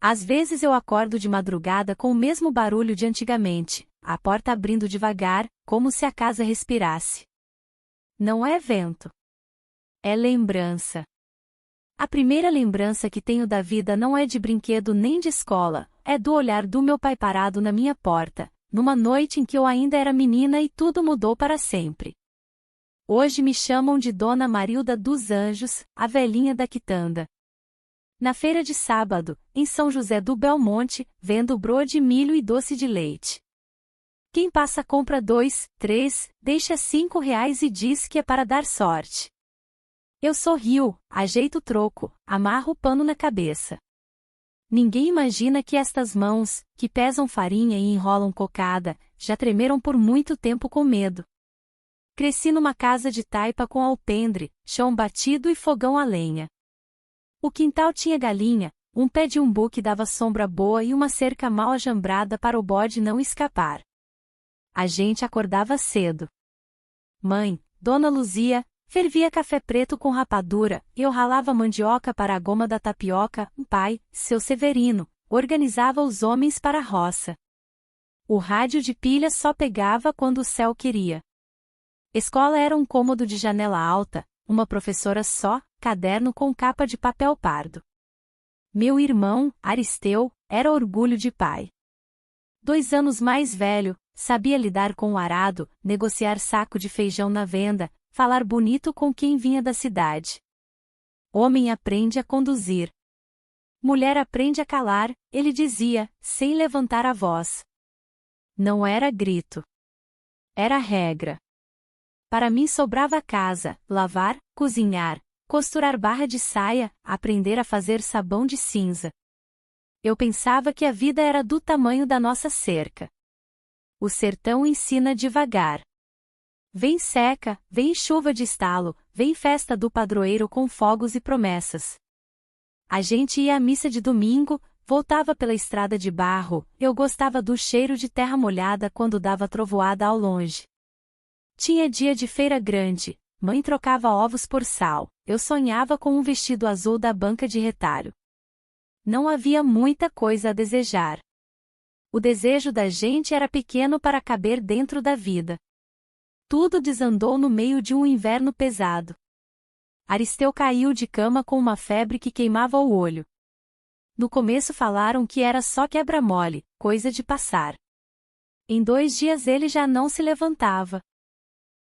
Às vezes eu acordo de madrugada com o mesmo barulho de antigamente, a porta abrindo devagar, como se a casa respirasse. Não é vento. É lembrança. A primeira lembrança que tenho da vida não é de brinquedo nem de escola, é do olhar do meu pai parado na minha porta, numa noite em que eu ainda era menina e tudo mudou para sempre. Hoje me chamam de Dona Marilda dos Anjos, a velhinha da quitanda. Na feira de sábado, em São José do Belmonte, vendo broa de milho e doce de leite. Quem passa compra 2, 3, deixa R$ 5 e diz que é para dar sorte. Eu sorrio, ajeito o troco, amarro o pano na cabeça. Ninguém imagina que estas mãos, que pesam farinha e enrolam cocada, já tremeram por muito tempo com medo. Cresci numa casa de taipa com alpendre, chão batido e fogão a lenha. O quintal tinha galinha, um pé de umbu que dava sombra boa e uma cerca mal ajambrada para o bode não escapar. A gente acordava cedo. Mãe, Dona Luzia, fervia café preto com rapadura, e eu ralava mandioca para a goma da tapioca. Pai, seu Severino, organizava os homens para a roça. O rádio de pilha só pegava quando o céu queria. Escola era um cômodo de janela alta, uma professora só, caderno com capa de papel pardo. Meu irmão, Aristeu, era orgulho de pai. 2 anos mais velho, sabia lidar com o arado, negociar saco de feijão na venda, falar bonito com quem vinha da cidade. Homem aprende a conduzir. Mulher aprende a calar, ele dizia, sem levantar a voz. Não era grito. Era regra. Para mim sobrava a casa, lavar, cozinhar, costurar barra de saia, aprender a fazer sabão de cinza. Eu pensava que a vida era do tamanho da nossa cerca. O sertão ensina devagar. Vem seca, vem chuva de estalo, vem festa do padroeiro com fogos e promessas. A gente ia à missa de domingo, voltava pela estrada de barro, eu gostava do cheiro de terra molhada quando dava trovoada ao longe. Tinha dia de feira grande, mãe trocava ovos por sal, eu sonhava com um vestido azul da banca de retalho. Não havia muita coisa a desejar. O desejo da gente era pequeno para caber dentro da vida. Tudo desandou no meio de um inverno pesado. Aristeu caiu de cama com uma febre que queimava o olho. No começo falaram que era só quebra-mole, coisa de passar. Em 2 dias ele já não se levantava.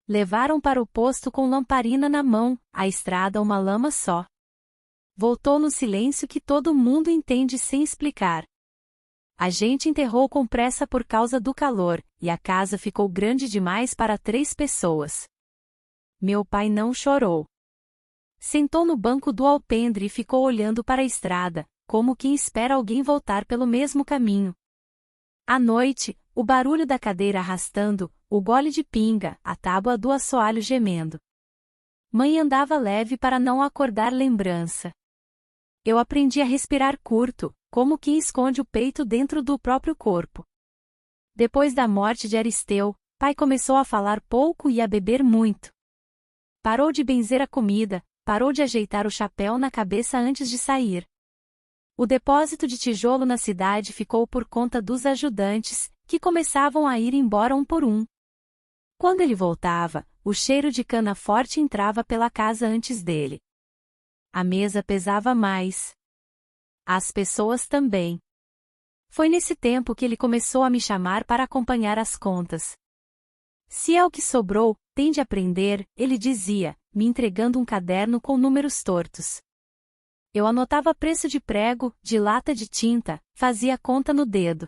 Levaram para o posto com lamparina na mão, a estrada uma lama só. Voltou no silêncio que todo mundo entende sem explicar. A gente enterrou com pressa por causa do calor, e a casa ficou grande demais para 3 pessoas. Meu pai não chorou. Sentou no banco do alpendre e ficou olhando para a estrada, como quem espera alguém voltar pelo mesmo caminho. À noite, o barulho da cadeira arrastando, o gole de pinga, a tábua do assoalho gemendo. Mãe andava leve para não acordar lembrança. Eu aprendi a respirar curto, como quem esconde o peito dentro do próprio corpo. Depois da morte de Aristeu, pai começou a falar pouco e a beber muito. Parou de benzer a comida, parou de ajeitar o chapéu na cabeça antes de sair. O depósito de tijolo na cidade ficou por conta dos ajudantes, que começavam a ir embora um por um. Quando ele voltava, o cheiro de cana forte entrava pela casa antes dele. A mesa pesava mais. As pessoas também. Foi nesse tempo que ele começou a me chamar para acompanhar as contas. Se é o que sobrou, tem de aprender, ele dizia, me entregando um caderno com números tortos. Eu anotava preço de prego, de lata de tinta, fazia conta no dedo.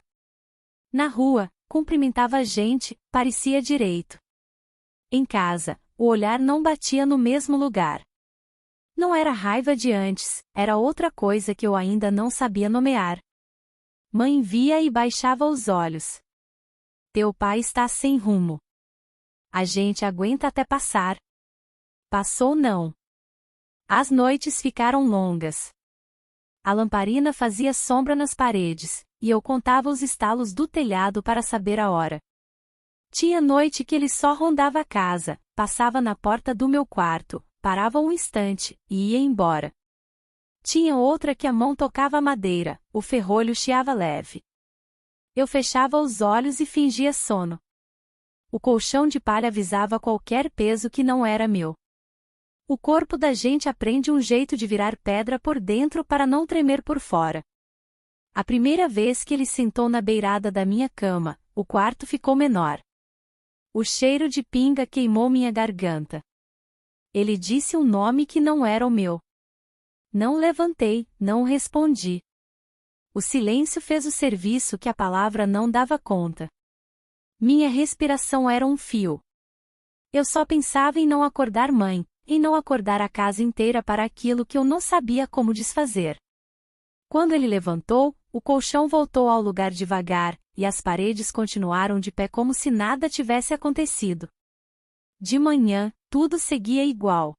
Na rua, cumprimentava a gente, parecia direito. Em casa, o olhar não batia no mesmo lugar. Não era raiva de antes, era outra coisa que eu ainda não sabia nomear. Mãe via e baixava os olhos. Teu pai está sem rumo. A gente aguenta até passar. Passou não. As noites ficaram longas. A lamparina fazia sombra nas paredes, e eu contava os estalos do telhado para saber a hora. Tinha noite que ele só rondava a casa, passava na porta do meu quarto, parava um instante, e ia embora. Tinha outra que a mão tocava a madeira, o ferrolho chiava leve. Eu fechava os olhos e fingia sono. O colchão de palha avisava qualquer peso que não era meu. O corpo da gente aprende um jeito de virar pedra por dentro para não tremer por fora. A primeira vez que ele sentou na beirada da minha cama, o quarto ficou menor. O cheiro de pinga queimou minha garganta. Ele disse um nome que não era o meu. Não levantei, não respondi. O silêncio fez o serviço que a palavra não dava conta. Minha respiração era um fio. Eu só pensava em não acordar mãe, em não acordar a casa inteira para aquilo que eu não sabia como desfazer. Quando ele levantou, o colchão voltou ao lugar devagar, e as paredes continuaram de pé como se nada tivesse acontecido. De manhã, tudo seguia igual.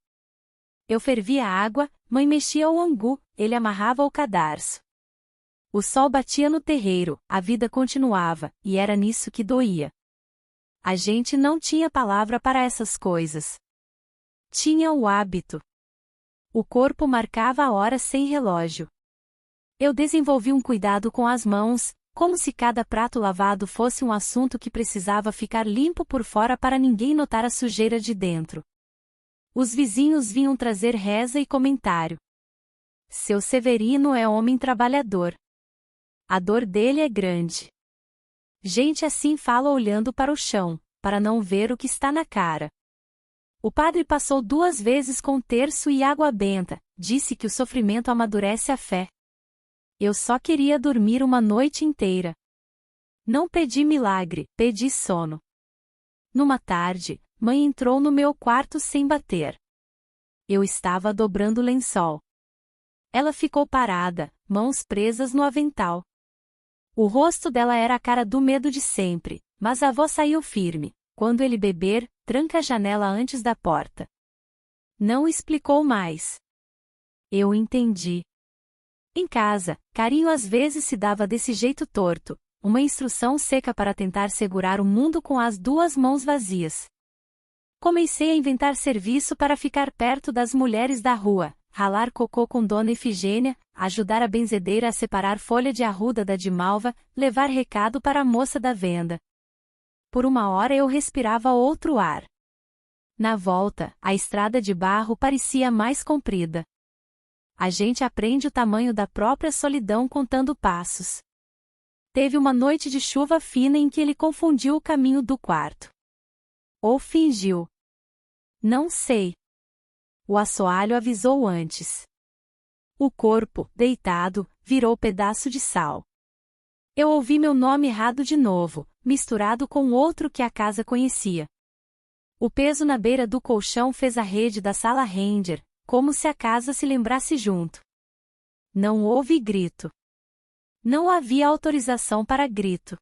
Eu fervia a água, mãe mexia o angu, ele amarrava o cadarço. O sol batia no terreiro, a vida continuava, e era nisso que doía. A gente não tinha palavra para essas coisas. Tinha o hábito. O corpo marcava a hora sem relógio. Eu desenvolvi um cuidado com as mãos, como se cada prato lavado fosse um assunto que precisava ficar limpo por fora para ninguém notar a sujeira de dentro. Os vizinhos vinham trazer reza e comentário. Seu Severino é homem trabalhador. A dor dele é grande. Gente assim fala olhando para o chão, para não ver o que está na cara. O padre passou 2 vezes com terço e água benta, disse que o sofrimento amadurece a fé. Eu só queria dormir uma noite inteira. Não pedi milagre, pedi sono. Numa tarde, mãe entrou no meu quarto sem bater. Eu estava dobrando o lençol. Ela ficou parada, mãos presas no avental. O rosto dela era a cara do medo de sempre, mas a voz saiu firme. Quando ele beber, tranca a janela antes da porta. Não explicou mais. Eu entendi. Em casa, carinho às vezes se dava desse jeito torto, uma instrução seca para tentar segurar o mundo com as 2 mãos vazias. Comecei a inventar serviço para ficar perto das mulheres da rua, ralar cocô com Dona Efigênia, ajudar a benzedeira a separar folha de arruda da de malva, levar recado para a moça da venda. Por uma hora eu respirava outro ar. Na volta, a estrada de barro parecia mais comprida. A gente aprende o tamanho da própria solidão contando passos. Teve uma noite de chuva fina em que ele confundiu o caminho do quarto. Ou fingiu. Não sei. O assoalho avisou antes. O corpo, deitado, virou pedaço de sal. Eu ouvi meu nome errado de novo, misturado com outro que a casa conhecia. O peso na beira do colchão fez a rede da sala render, como se a casa se lembrasse junto. Não houve grito. Não havia autorização para grito.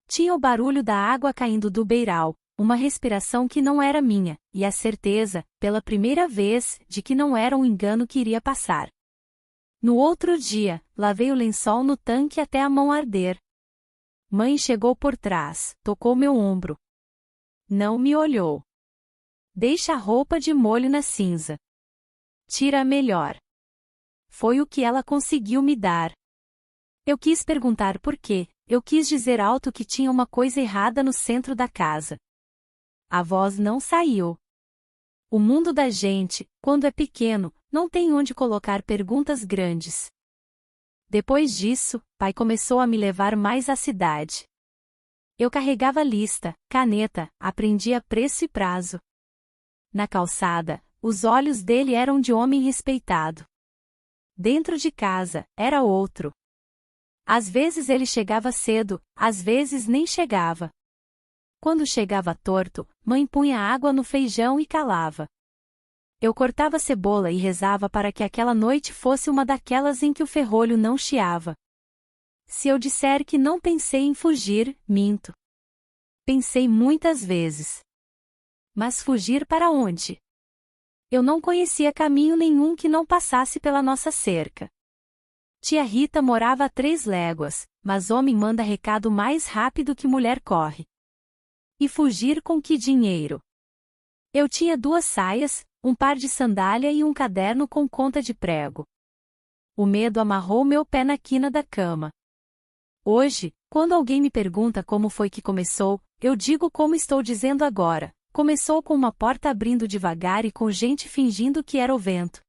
Tinha o barulho da água caindo do beiral, uma respiração que não era minha, e a certeza, pela primeira vez, de que não era um engano que iria passar. No outro dia, lavei o lençol no tanque até a mão arder. Mãe chegou por trás, tocou meu ombro. Não me olhou. Deixa a roupa de molho na cinza. Tira a melhor. Foi o que ela conseguiu me dar. Eu quis perguntar por quê, eu quis dizer alto que tinha uma coisa errada no centro da casa. A voz não saiu. O mundo da gente, quando é pequeno, não tem onde colocar perguntas grandes. Depois disso, pai começou a me levar mais à cidade. Eu carregava lista, caneta, aprendia preço e prazo. Na calçada, os olhos dele eram de homem respeitado. Dentro de casa, era outro. Às vezes ele chegava cedo, às vezes nem chegava. Quando chegava torto, mãe punha água no feijão e calava. Eu cortava cebola e rezava para que aquela noite fosse uma daquelas em que o ferrolho não chiava. Se eu disser que não pensei em fugir, minto. Pensei muitas vezes. Mas fugir para onde? Eu não conhecia caminho nenhum que não passasse pela nossa cerca. Tia Rita morava a 3 léguas, mas homem manda recado mais rápido que mulher corre. E fugir com que dinheiro? Eu tinha 2 saias, um par de sandália e um caderno com conta de prego. O medo amarrou meu pé na quina da cama. Hoje, quando alguém me pergunta como foi que começou, eu digo como estou dizendo agora. Começou com uma porta abrindo devagar e com gente fingindo que era o vento.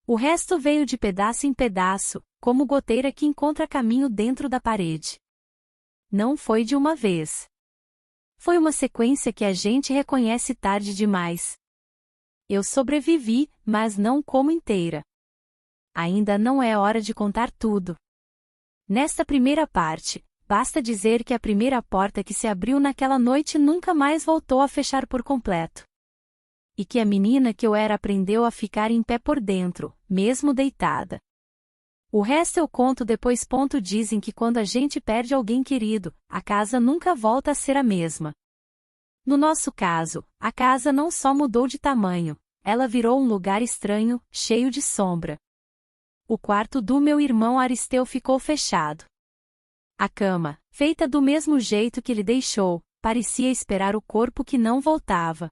O resto veio de pedaço em pedaço, como goteira que encontra caminho dentro da parede. Não foi de uma vez. Foi uma sequência que a gente reconhece tarde demais. Eu sobrevivi, mas não como inteira. Ainda não é hora de contar tudo. Nesta primeira parte, basta dizer que a primeira porta que se abriu naquela noite nunca mais voltou a fechar por completo. E que a menina que eu era aprendeu a ficar em pé por dentro, mesmo deitada. O resto eu conto depois. Dizem que quando a gente perde alguém querido, a casa nunca volta a ser a mesma. No nosso caso, a casa não só mudou de tamanho, ela virou um lugar estranho, cheio de sombra. O quarto do meu irmão Aristeu ficou fechado. A cama, feita do mesmo jeito que ele deixou, parecia esperar o corpo que não voltava.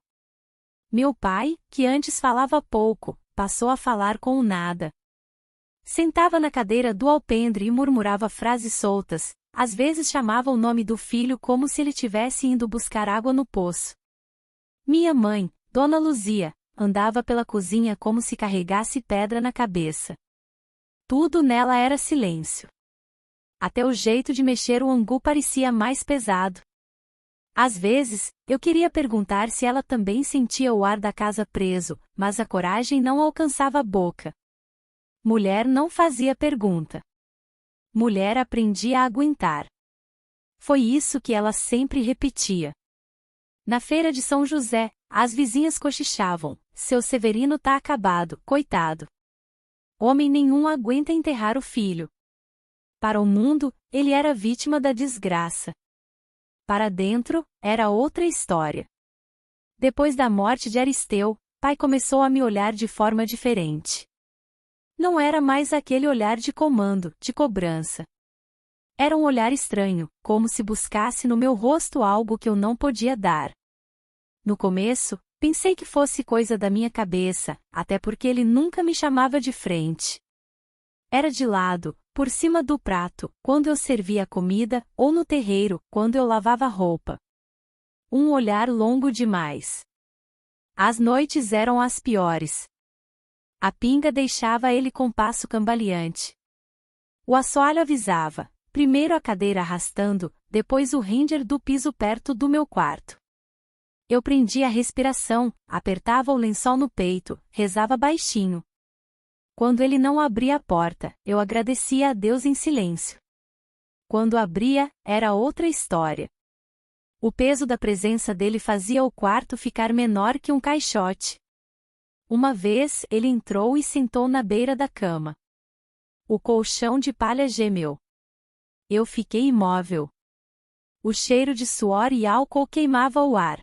Meu pai, que antes falava pouco, passou a falar com o nada. Sentava na cadeira do alpendre e murmurava frases soltas, às vezes chamava o nome do filho como se ele tivesse indo buscar água no poço. Minha mãe, Dona Luzia, andava pela cozinha como se carregasse pedra na cabeça. Tudo nela era silêncio. Até o jeito de mexer o angu parecia mais pesado. Às vezes, eu queria perguntar se ela também sentia o ar da casa preso, mas a coragem não alcançava a boca. Mulher não fazia pergunta. Mulher aprendia a aguentar. Foi isso que ela sempre repetia. Na feira de São José, as vizinhas cochichavam: seu Severino tá acabado, coitado. Homem nenhum aguenta enterrar o filho. Para o mundo, ele era vítima da desgraça. Para dentro, era outra história. Depois da morte de Aristeu, pai começou a me olhar de forma diferente. Não era mais aquele olhar de comando, de cobrança. Era um olhar estranho, como se buscasse no meu rosto algo que eu não podia dar. No começo, pensei que fosse coisa da minha cabeça, até porque ele nunca me chamava de frente. Era de lado, por cima do prato, quando eu servia a comida, ou no terreiro, quando eu lavava a roupa. Um olhar longo demais. As noites eram as piores. A pinga deixava ele com passo cambaleante. O assoalho avisava, primeiro a cadeira arrastando, depois o render do piso perto do meu quarto. Eu prendia a respiração, apertava o lençol no peito, rezava baixinho. Quando ele não abria a porta, eu agradecia a Deus em silêncio. Quando abria, era outra história. O peso da presença dele fazia o quarto ficar menor que um caixote. Uma vez, ele entrou e sentou na beira da cama. O colchão de palha gemeu. Eu fiquei imóvel. O cheiro de suor e álcool queimava o ar.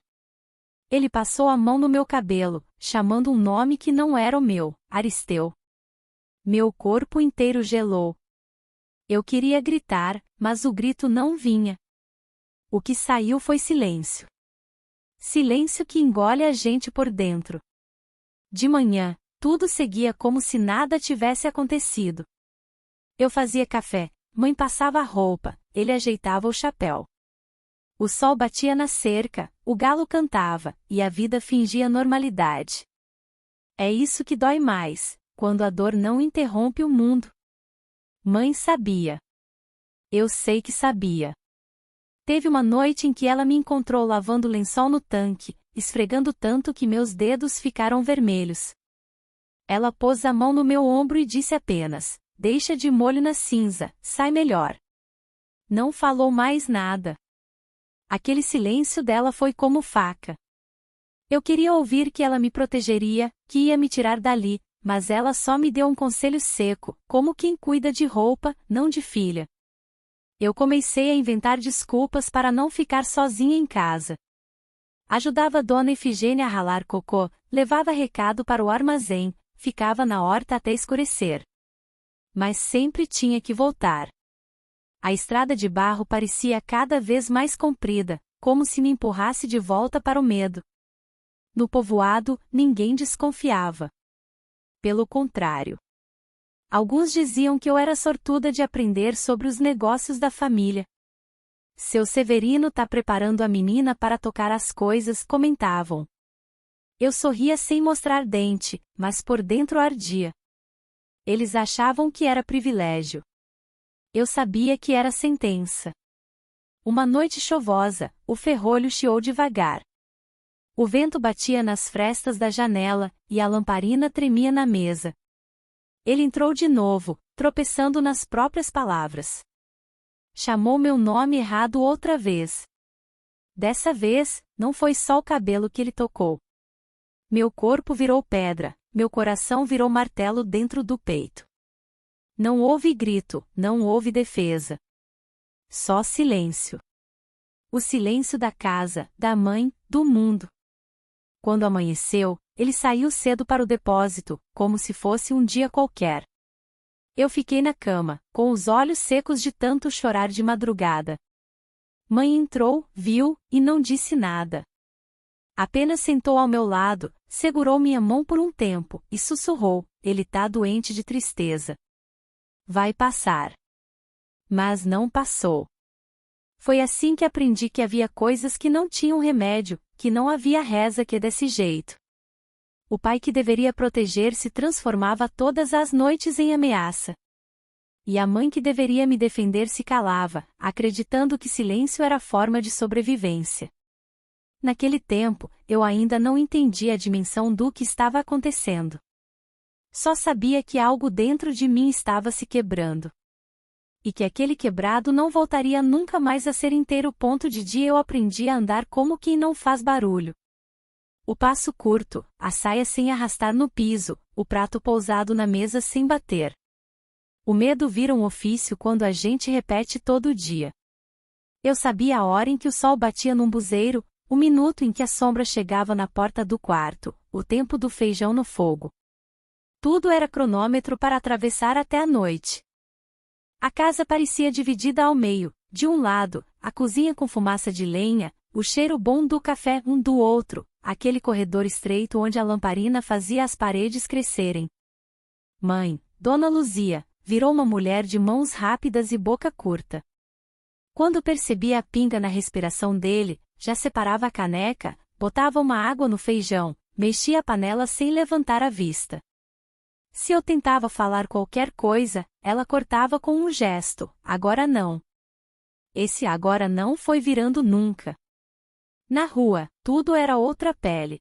Ele passou a mão no meu cabelo, chamando um nome que não era o meu, Aristeu. Meu corpo inteiro gelou. Eu queria gritar, mas o grito não vinha. O que saiu foi silêncio. Silêncio que engole a gente por dentro. De manhã, tudo seguia como se nada tivesse acontecido. Eu fazia café, mãe passava a roupa, ele ajeitava o chapéu. O sol batia na cerca, o galo cantava, e a vida fingia normalidade. É isso que dói mais, quando a dor não interrompe o mundo. Mãe sabia. Eu sei que sabia. Teve uma noite em que ela me encontrou lavando lençol no tanque, esfregando tanto que meus dedos ficaram vermelhos. Ela pôs a mão no meu ombro e disse apenas: deixa de molho na cinza, sai melhor. Não falou mais nada. Aquele silêncio dela foi como faca. Eu queria ouvir que ela me protegeria, que ia me tirar dali, mas ela só me deu um conselho seco, como quem cuida de roupa, não de filha. Eu comecei a inventar desculpas para não ficar sozinha em casa. Ajudava a Dona Efigênia a ralar cocô, levava recado para o armazém, ficava na horta até escurecer. Mas sempre tinha que voltar. A estrada de barro parecia cada vez mais comprida, como se me empurrasse de volta para o medo. No povoado, ninguém desconfiava. Pelo contrário. Alguns diziam que eu era sortuda de aprender sobre os negócios da família. Seu Severino tá preparando a menina para tocar as coisas, comentavam. Eu sorria sem mostrar dente, mas por dentro ardia. Eles achavam que era privilégio. Eu sabia que era sentença. Uma noite chuvosa, o ferrolho chiou devagar. O vento batia nas frestas da janela, e a lamparina tremia na mesa. Ele entrou de novo, tropeçando nas próprias palavras. Chamou meu nome errado outra vez. Dessa vez, não foi só o cabelo que ele tocou. Meu corpo virou pedra, meu coração virou martelo dentro do peito. Não houve grito, não houve defesa. Só silêncio. O silêncio da casa, da mãe, do mundo. Quando amanheceu, ele saiu cedo para o depósito, como se fosse um dia qualquer. Eu fiquei na cama, com os olhos secos de tanto chorar de madrugada. Mãe entrou, viu, e não disse nada. Apenas sentou ao meu lado, segurou minha mão por um tempo, e sussurrou, ele tá doente de tristeza. Vai passar. Mas não passou. Foi assim que aprendi que havia coisas que não tinham remédio, que não havia reza que desse jeito. O pai que deveria proteger se transformava todas as noites em ameaça. E a mãe que deveria me defender se calava, acreditando que silêncio era forma de sobrevivência. Naquele tempo, eu ainda não entendia a dimensão do que estava acontecendo. Só sabia que algo dentro de mim estava se quebrando. E que aquele quebrado não voltaria nunca mais a ser inteiro. Ponto de dia eu aprendi a andar como quem não faz barulho. O passo curto, a saia sem arrastar no piso, o prato pousado na mesa sem bater. O medo vira um ofício quando a gente repete todo dia. Eu sabia a hora em que o sol batia num buzeiro, o minuto em que a sombra chegava na porta do quarto, o tempo do feijão no fogo. Tudo era cronômetro para atravessar até a noite. A casa parecia dividida ao meio, de um lado, a cozinha com fumaça de lenha, o cheiro bom do café do outro, aquele corredor estreito onde a lamparina fazia as paredes crescerem. Mãe, Dona Luzia, virou uma mulher de mãos rápidas e boca curta. Quando percebia a pinga na respiração dele, já separava a caneca, botava uma água no feijão, mexia a panela sem levantar a vista. Se eu tentava falar qualquer coisa, ela cortava com um gesto, agora não. Esse agora não foi virando nunca. Na rua, tudo era outra pele.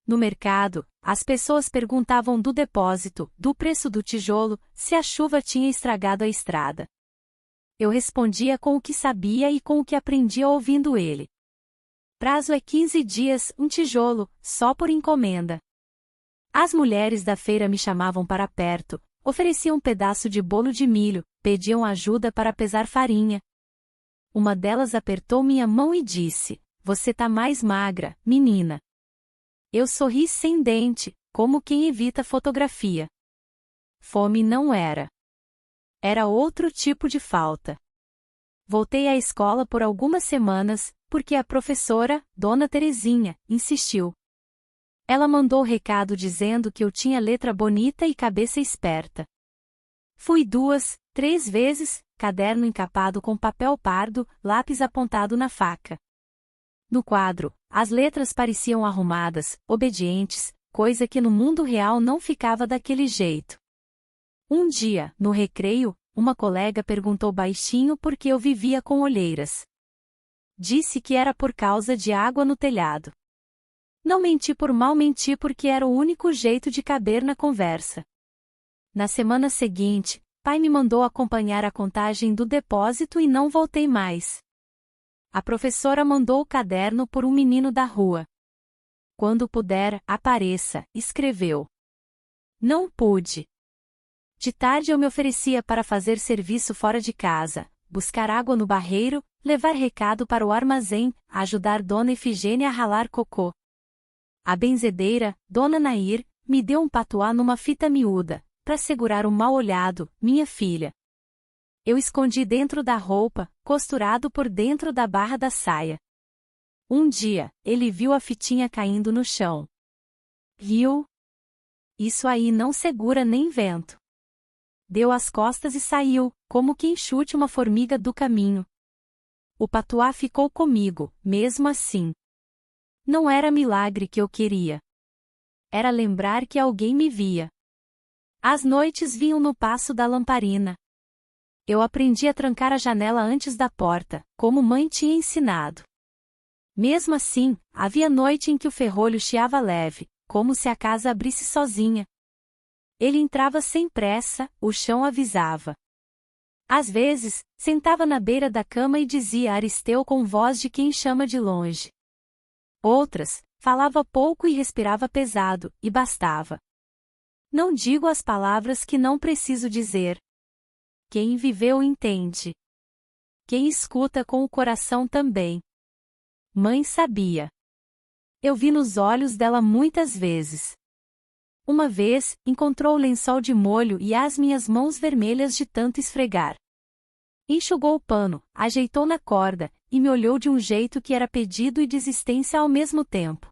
No mercado, as pessoas perguntavam do depósito, do preço do tijolo, se a chuva tinha estragado a estrada. Eu respondia com o que sabia e com o que aprendia ouvindo ele. Prazo é 15 dias, um tijolo, só por encomenda. As mulheres da feira me chamavam para perto, ofereciam um pedaço de bolo de milho, pediam ajuda para pesar farinha. Uma delas apertou minha mão e disse: "Você tá mais magra, menina." Eu sorri sem dente, como quem evita fotografia. Fome não era. Era outro tipo de falta. Voltei à escola por algumas semanas, porque a professora, Dona Terezinha, insistiu. Ela mandou recado dizendo que eu tinha letra bonita e cabeça esperta. Fui 2, 3 vezes, caderno encapado com papel pardo, lápis apontado na faca. No quadro, as letras pareciam arrumadas, obedientes, coisa que no mundo real não ficava daquele jeito. Um dia, no recreio, uma colega perguntou baixinho por que eu vivia com olheiras. Disse que era por causa de água no telhado. Não menti por mal, menti porque era o único jeito de caber na conversa. Na semana seguinte, pai me mandou acompanhar a contagem do depósito e não voltei mais. A professora mandou o caderno por um menino da rua. Quando puder, apareça, escreveu. Não pude. De tarde eu me oferecia para fazer serviço fora de casa, buscar água no barreiro, levar recado para o armazém, ajudar Dona Efigênia a ralar cocô. A benzedeira, Dona Nair, me deu um patuá numa fita miúda, para segurar o mal-olhado, minha filha. Eu escondi dentro da roupa, costurado por dentro da barra da saia. Um dia, ele viu a fitinha caindo no chão. Viu? Isso aí não segura nem vento. deu as costas e saiu, como quem chute uma formiga do caminho. O patuá ficou comigo, mesmo assim. Não era milagre que eu queria. Era lembrar que alguém me via. As noites vinham no passo da lamparina. Eu aprendi a trancar a janela antes da porta, como mãe tinha ensinado. Mesmo assim, havia noite em que o ferrolho chiava leve, como se a casa abrisse sozinha. Ele entrava sem pressa, o chão avisava. Às vezes, sentava na beira da cama e dizia a Aristeu com voz de quem chama de longe. Outras, falava pouco e respirava pesado, e bastava. Não digo as palavras que não preciso dizer. Quem viveu entende. Quem escuta com o coração também. Mãe sabia. Eu vi nos olhos dela muitas vezes. Uma vez, encontrou o lençol de molho e as minhas mãos vermelhas de tanto esfregar. Enxugou o pano, ajeitou na corda, e me olhou de um jeito que era pedido e desistência ao mesmo tempo.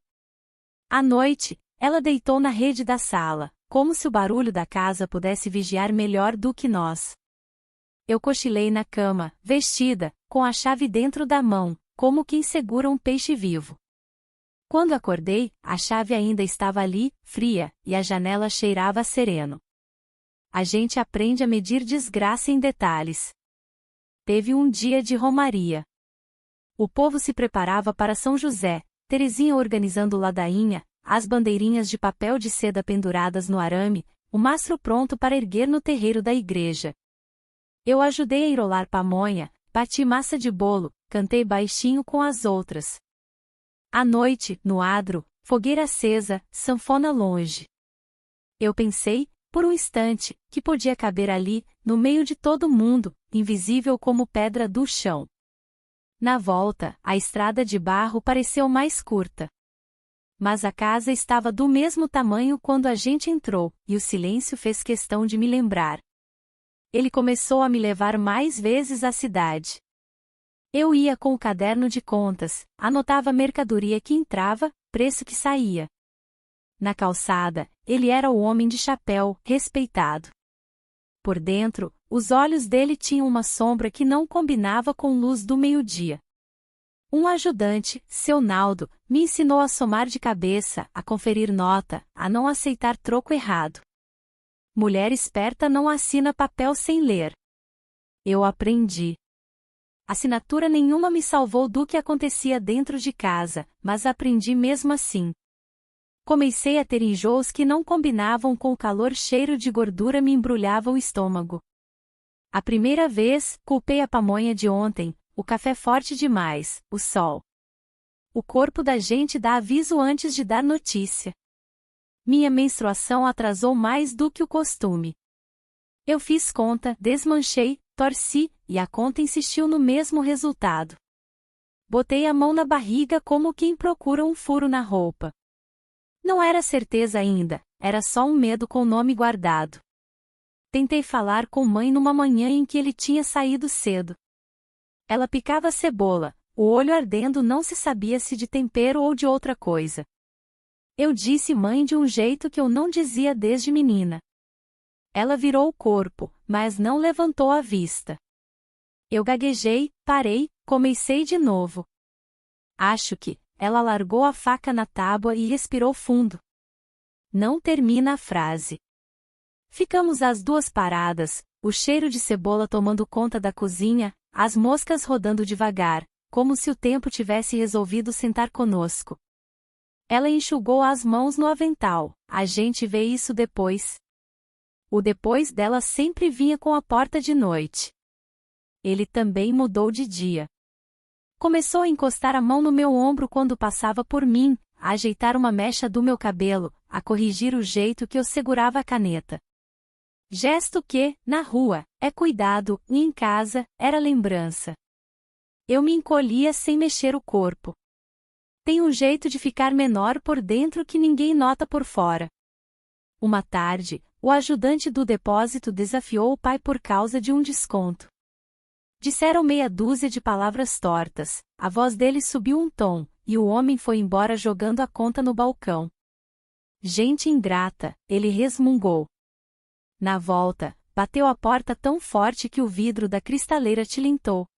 À noite, ela deitou na rede da sala, como se o barulho da casa pudesse vigiar melhor do que nós. Eu cochilei na cama, vestida, com a chave dentro da mão, como quem segura um peixe vivo. Quando acordei, a chave ainda estava ali, fria, e a janela cheirava a sereno. A gente aprende a medir desgraça em detalhes. Teve um dia de romaria. O povo se preparava para São José, Terezinha organizando ladainha, as bandeirinhas de papel de seda penduradas no arame, o mastro pronto para erguer no terreiro da igreja. Eu ajudei a enrolar pamonha, bati massa de bolo, cantei baixinho com as outras. À noite, no adro, fogueira acesa, sanfona longe. Eu pensei, por um instante, que podia caber ali, no meio de todo mundo, invisível como pedra do chão. Na volta, a estrada de barro pareceu mais curta. Mas a casa estava do mesmo tamanho quando a gente entrou, e o silêncio fez questão de me lembrar. Ele começou a me levar mais vezes à cidade. Eu ia com o caderno de contas, anotava a mercadoria que entrava, preço que saía. Na calçada, ele era o homem de chapéu, respeitado. Por dentro, os olhos dele tinham uma sombra que não combinava com luz do meio-dia. Um ajudante, seu Naldo, me ensinou a somar de cabeça, a conferir nota, a não aceitar troco errado. Mulher esperta não assina papel sem ler. Eu aprendi. Assinatura nenhuma me salvou do que acontecia dentro de casa, mas aprendi mesmo assim. Comecei a ter enjoos que não combinavam com o calor, cheiro de gordura me embrulhava o estômago. A primeira vez, culpei a pamonha de ontem, o café forte demais, o sol. O corpo da gente dá aviso antes de dar notícia. Minha menstruação atrasou mais do que o costume. Eu fiz conta, desmanchei, torci, e a conta insistiu no mesmo resultado. Botei a mão na barriga como quem procura um furo na roupa. Não era certeza ainda, era só um medo com o nome guardado. Tentei falar com mãe numa manhã em que ele tinha saído cedo. Ela picava a cebola, o olho ardendo, não se sabia se de tempero ou de outra coisa. Eu disse mãe de um jeito que eu não dizia desde menina. Ela virou o corpo, mas não levantou a vista. Eu gaguejei, parei, comecei de novo. Acho que, ela largou a faca na tábua e respirou fundo. Não termina a frase. Ficamos as duas paradas, o cheiro de cebola tomando conta da cozinha, as moscas rodando devagar, como se o tempo tivesse resolvido sentar conosco. Ela enxugou as mãos no avental, a gente vê isso depois. O depois dela sempre vinha com a porta de noite. Ele também mudou de dia. Começou a encostar a mão no meu ombro quando passava por mim, a ajeitar uma mecha do meu cabelo, a corrigir o jeito que eu segurava a caneta. Gesto que, na rua, é cuidado, e em casa, era lembrança. Eu me encolhia sem mexer o corpo. Tem um jeito de ficar menor por dentro que ninguém nota por fora. Uma tarde, o ajudante do depósito desafiou o pai por causa de um desconto. Disseram meia dúzia de palavras tortas, a voz dele subiu um tom, e o homem foi embora jogando a conta no balcão. Gente ingrata, ele resmungou. Na volta, bateu a porta tão forte que o vidro da cristaleira tilintou.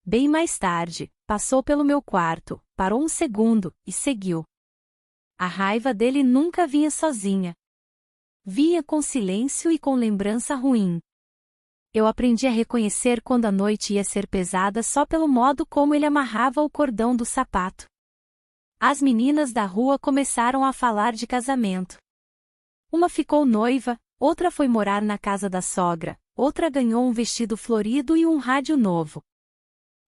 Bem mais tarde, passou pelo meu quarto, parou um segundo, e seguiu. A raiva dele nunca vinha sozinha. Vinha com silêncio e com lembrança ruim. Eu aprendi a reconhecer quando a noite ia ser pesada só pelo modo como ele amarrava o cordão do sapato. As meninas da rua começaram a falar de casamento. Uma ficou noiva, outra foi morar na casa da sogra, outra ganhou um vestido florido e um rádio novo.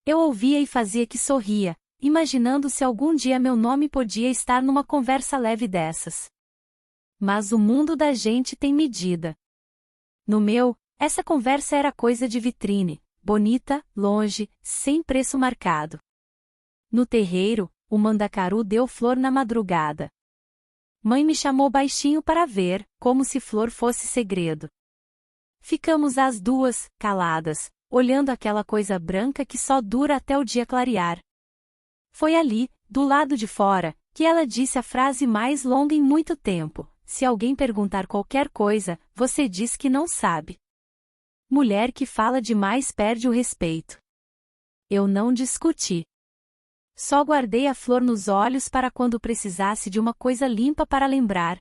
Eu ouvia e fazia que sorria, imaginando se algum dia meu nome podia estar numa conversa leve dessas. Mas o mundo da gente tem medida. No meu, essa conversa era coisa de vitrine, bonita, longe, sem preço marcado. No terreiro, o mandacaru deu flor na madrugada. Mãe me chamou baixinho para ver, como se flor fosse segredo. Ficamos as duas, caladas, olhando aquela coisa branca que só dura até o dia clarear. Foi ali, do lado de fora, que ela disse a frase mais longa em muito tempo: se alguém perguntar qualquer coisa, você diz que não sabe. Mulher que fala demais perde o respeito. Eu não discuti. Só guardei a flor nos olhos para quando precisasse de uma coisa limpa para lembrar.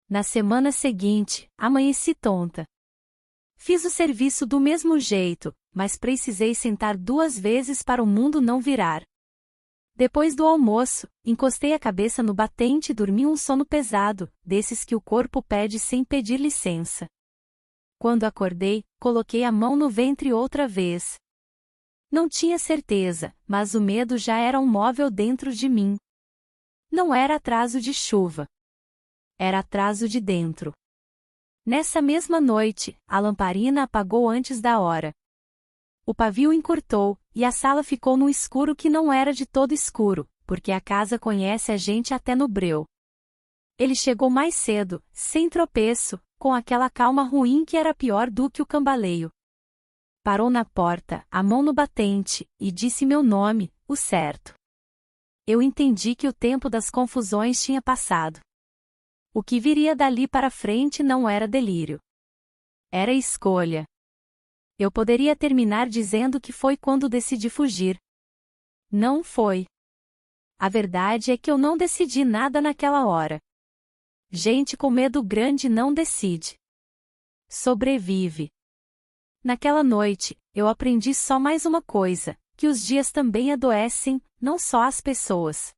Na semana seguinte, amanheci tonta. Fiz o serviço do mesmo jeito, mas precisei sentar 2 vezes para o mundo não virar. Depois do almoço, encostei a cabeça no batente e dormi um sono pesado, desses que o corpo pede sem pedir licença. Quando acordei, coloquei a mão no ventre outra vez. Não tinha certeza, mas o medo já era um móvel dentro de mim. Não era atraso de chuva. Era atraso de dentro. Nessa mesma noite, a lamparina apagou antes da hora. O pavio encurtou, e a sala ficou num escuro que não era de todo escuro, porque a casa conhece a gente até no breu. Ele chegou mais cedo, sem tropeço, com aquela calma ruim que era pior do que o cambaleio. Parou na porta, a mão no batente, e disse meu nome, o certo. Eu entendi que o tempo das confusões tinha passado. O que viria dali para frente não era delírio. Era escolha. Eu poderia terminar dizendo que foi quando decidi fugir. Não foi. A verdade é que eu não decidi nada naquela hora. Gente com medo grande não decide. Sobrevive. Naquela noite, eu aprendi só mais uma coisa, que os dias também adoecem, não só as pessoas.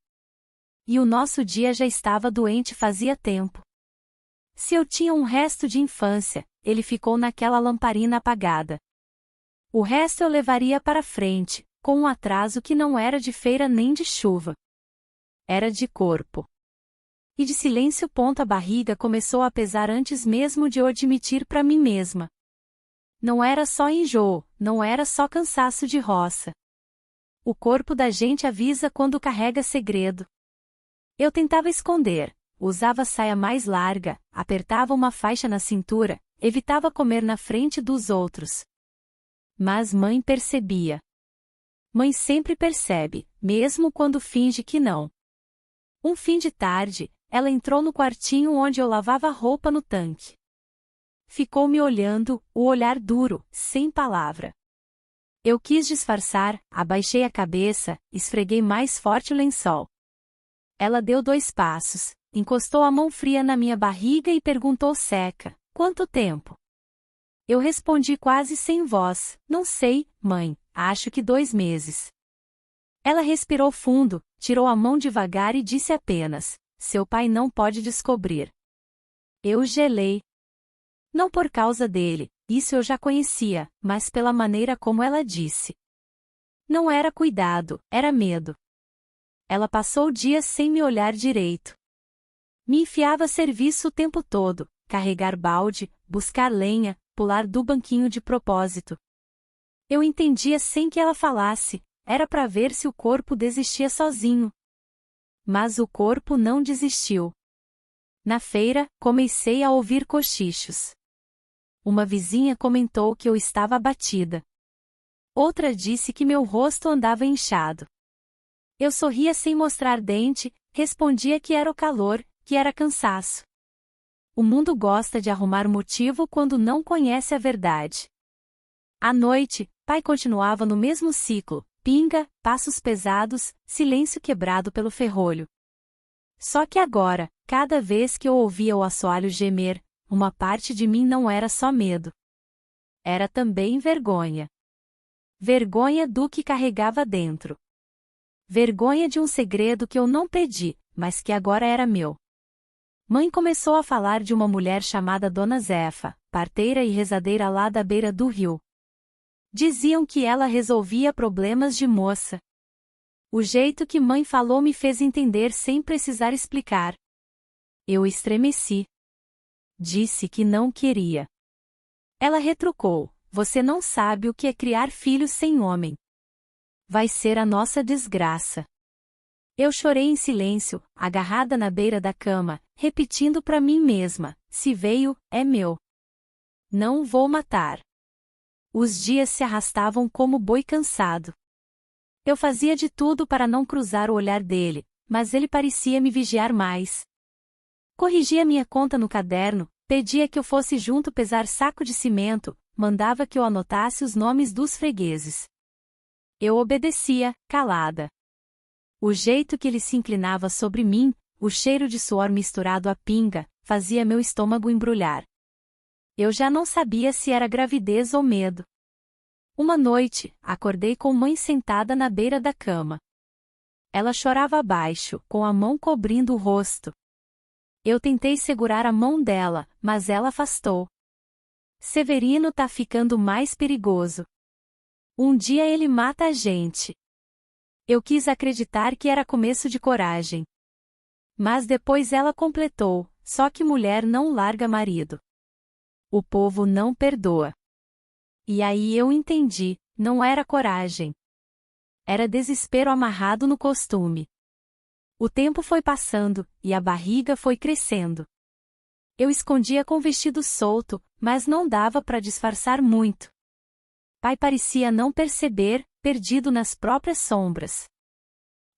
E o nosso dia já estava doente fazia tempo. Se eu tinha um resto de infância, ele ficou naquela lamparina apagada. O resto eu levaria para frente, com um atraso que não era de feira nem de chuva. Era de corpo. E de silêncio. A barriga começou a pesar antes mesmo de eu admitir para mim mesma. Não era só enjoo, não era só cansaço de roça. O corpo da gente avisa quando carrega segredo. Eu tentava esconder, usava saia mais larga, apertava uma faixa na cintura, evitava comer na frente dos outros. Mas mãe percebia. Mãe sempre percebe, mesmo quando finge que não. Um fim de tarde, ela entrou no quartinho onde eu lavava roupa no tanque. Ficou me olhando, o olhar duro, sem palavra. Eu quis disfarçar, abaixei a cabeça, esfreguei mais forte o lençol. Ela deu 2 passos, encostou a mão fria na minha barriga e perguntou seca: quanto tempo? Eu respondi quase sem voz: não sei, mãe, acho que 2 meses. Ela respirou fundo, tirou a mão devagar e disse apenas: seu pai não pode descobrir. Eu gelei. Não por causa dele, isso eu já conhecia, mas pela maneira como ela disse. Não era cuidado, era medo. Ela passou dias sem me olhar direito. Me enfiava a serviço o tempo todo, carregar balde, buscar lenha, pular do banquinho de propósito. Eu entendia sem que ela falasse, era para ver se o corpo desistia sozinho. Mas o corpo não desistiu. Na feira, comecei a ouvir cochichos. Uma vizinha comentou que eu estava abatida. Outra disse que meu rosto andava inchado. Eu sorria sem mostrar dente, respondia que era o calor, que era cansaço. O mundo gosta de arrumar motivo quando não conhece a verdade. À noite, pai continuava no mesmo ciclo, pinga, passos pesados, silêncio quebrado pelo ferrolho. Só que agora, cada vez que eu ouvia o assoalho gemer, uma parte de mim não era só medo. Era também vergonha. Vergonha do que carregava dentro. Vergonha de um segredo que eu não pedi, mas que agora era meu. Mãe começou a falar de uma mulher chamada Dona Zefa, parteira e rezadeira lá da beira do rio. Diziam que ela resolvia problemas de moça. O jeito que mãe falou me fez entender sem precisar explicar. Eu estremeci. Disse que não queria. Ela retrucou: você não sabe o que é criar filhos sem homem. Vai ser a nossa desgraça. Eu chorei em silêncio, agarrada na beira da cama, repetindo para mim mesma: se veio, é meu. Não vou matar. Os dias se arrastavam como boi cansado. Eu fazia de tudo para não cruzar o olhar dele, mas ele parecia me vigiar mais. Corrigia minha conta no caderno, pedia que eu fosse junto pesar saco de cimento, mandava que eu anotasse os nomes dos fregueses. Eu obedecia, calada. O jeito que ele se inclinava sobre mim, o cheiro de suor misturado à pinga, fazia meu estômago embrulhar. Eu já não sabia se era gravidez ou medo. Uma noite, acordei com mãe sentada na beira da cama. Ela chorava baixo, com a mão cobrindo o rosto. Eu tentei segurar a mão dela, mas ela afastou. Severino tá ficando mais perigoso. Um dia ele mata a gente. Eu quis acreditar que era começo de coragem. Mas depois ela completou: só que mulher não larga marido. O povo não perdoa. E aí eu entendi, não era coragem. Era desespero amarrado no costume. O tempo foi passando, e a barriga foi crescendo. Eu escondia com o vestido solto, mas não dava para disfarçar muito. Pai parecia não perceber, perdido nas próprias sombras.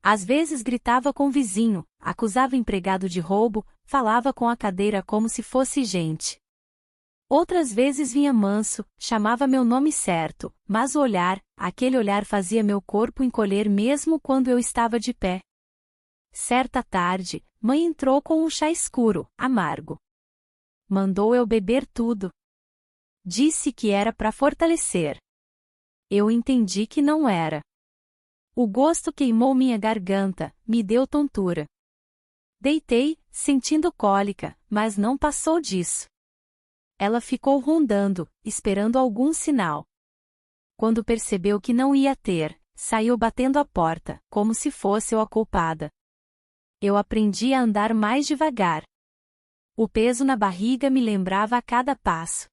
Às vezes gritava com o vizinho, acusava o empregado de roubo, falava com a cadeira como se fosse gente. Outras vezes vinha manso, chamava meu nome certo, mas o olhar, aquele olhar fazia meu corpo encolher mesmo quando eu estava de pé. Certa tarde, mãe entrou com um chá escuro, amargo. Mandou eu beber tudo. Disse que era para fortalecer. Eu entendi que não era. O gosto queimou minha garganta, me deu tontura. Deitei, sentindo cólica, mas não passou disso. Ela ficou rondando, esperando algum sinal. Quando percebeu que não ia ter, saiu batendo a porta, como se fosse eu a culpada. Eu aprendi a andar mais devagar. O peso na barriga me lembrava a cada passo.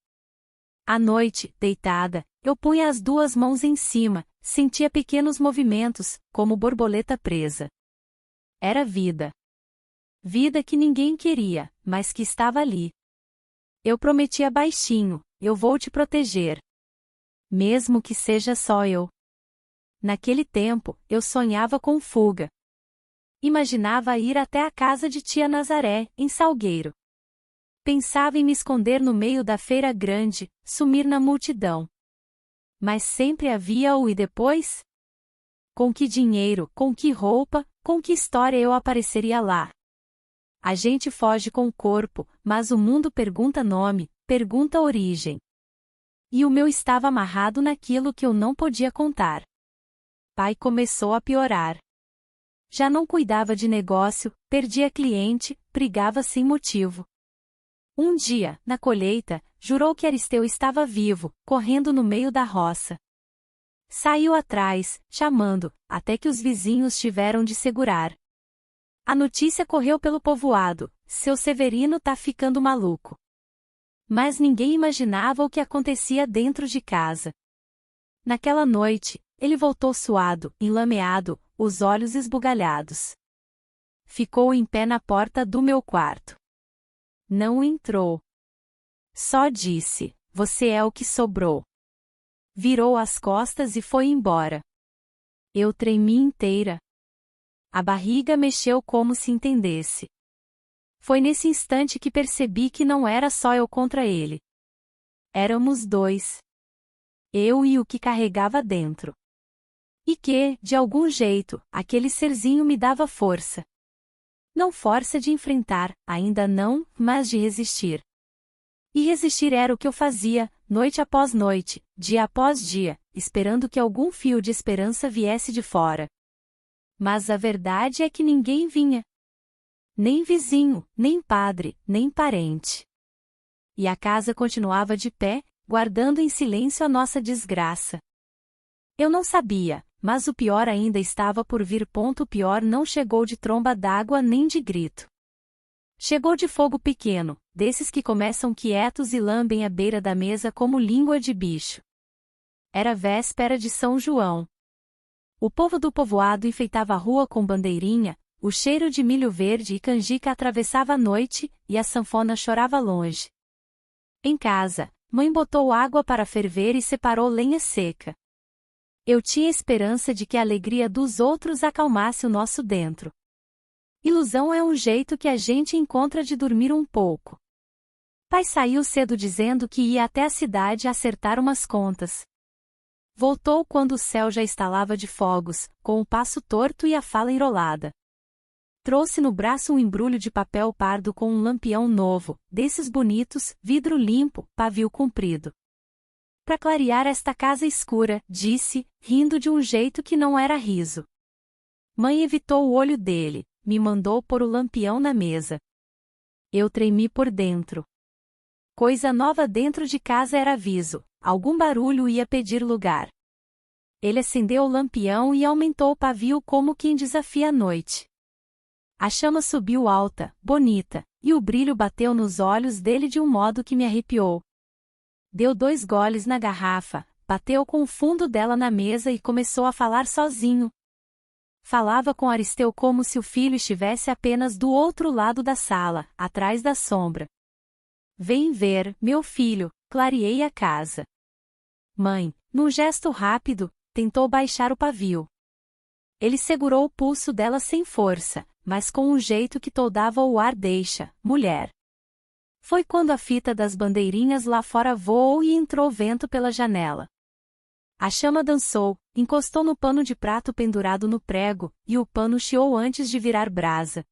À noite, deitada, eu punha as duas mãos em cima, sentia pequenos movimentos, como borboleta presa. Era vida. Vida que ninguém queria, mas que estava ali. Eu prometia baixinho: eu vou te proteger. Mesmo que seja só eu. Naquele tempo, eu sonhava com fuga. Imaginava ir até a casa de tia Nazaré, em Salgueiro. Pensava em me esconder no meio da feira grande, sumir na multidão. Mas sempre havia o e depois? Com que dinheiro, com que roupa, com que história eu apareceria lá? A gente foge com o corpo, mas o mundo pergunta nome, pergunta origem. E o meu estava amarrado naquilo que eu não podia contar. Pai começou a piorar. Já não cuidava de negócio, perdia cliente, brigava sem motivo. Um dia, na colheita, jurou que Aristeu estava vivo, correndo no meio da roça. Saiu atrás, chamando, até que os vizinhos tiveram de segurar. A notícia correu pelo povoado: seu Severino tá ficando maluco. Mas ninguém imaginava o que acontecia dentro de casa. Naquela noite, ele voltou suado, enlameado, os olhos esbugalhados. Ficou em pé na porta do meu quarto. Não entrou. Só disse: você é o que sobrou. Virou as costas e foi embora. Eu tremi inteira. A barriga mexeu como se entendesse. Foi nesse instante que percebi que não era só eu contra ele. Éramos dois. Eu e o que carregava dentro. E que, de algum jeito, aquele serzinho me dava força. Não força de enfrentar, ainda não, mas de resistir. E resistir era o que eu fazia, noite após noite, dia após dia, esperando que algum fio de esperança viesse de fora. Mas a verdade é que ninguém vinha. Nem vizinho, nem padre, nem parente. E a casa continuava de pé, guardando em silêncio a nossa desgraça. Eu não sabia, mas o pior ainda estava por vir. O pior não chegou de tromba d'água nem de grito. Chegou de fogo pequeno, desses que começam quietos e lambem a beira da mesa como língua de bicho. Era véspera de São João. O povo do povoado enfeitava a rua com bandeirinha, o cheiro de milho verde e canjica atravessava a noite, e a sanfona chorava longe. Em casa, mãe botou água para ferver e separou lenha seca. Eu tinha esperança de que a alegria dos outros acalmasse o nosso dentro. Ilusão é um jeito que a gente encontra de dormir um pouco. Pai saiu cedo dizendo que ia até a cidade acertar umas contas. Voltou quando o céu já estalava de fogos, com o passo torto e a fala enrolada. Trouxe no braço um embrulho de papel pardo com um lampião novo, desses bonitos, vidro limpo, pavio comprido. Para clarear esta casa escura, disse, rindo de um jeito que não era riso. Mãe evitou o olho dele, me mandou pôr o lampião na mesa. Eu tremi por dentro. Coisa nova dentro de casa era aviso, algum barulho ia pedir lugar. Ele acendeu o lampião e aumentou o pavio como quem desafia a noite. A chama subiu alta, bonita, e o brilho bateu nos olhos dele de um modo que me arrepiou. Deu 2 goles na garrafa, bateu com o fundo dela na mesa e começou a falar sozinho. Falava com Aristeu como se o filho estivesse apenas do outro lado da sala, atrás da sombra. Vem ver, meu filho, clareei a casa. Mãe, num gesto rápido, tentou baixar o pavio. Ele segurou o pulso dela sem força, mas com um jeito que toldava o ar. Deixa, mulher. Foi quando a fita das bandeirinhas lá fora voou e entrou vento pela janela. A chama dançou, encostou no pano de prato pendurado no prego, e o pano chiou antes de virar brasa.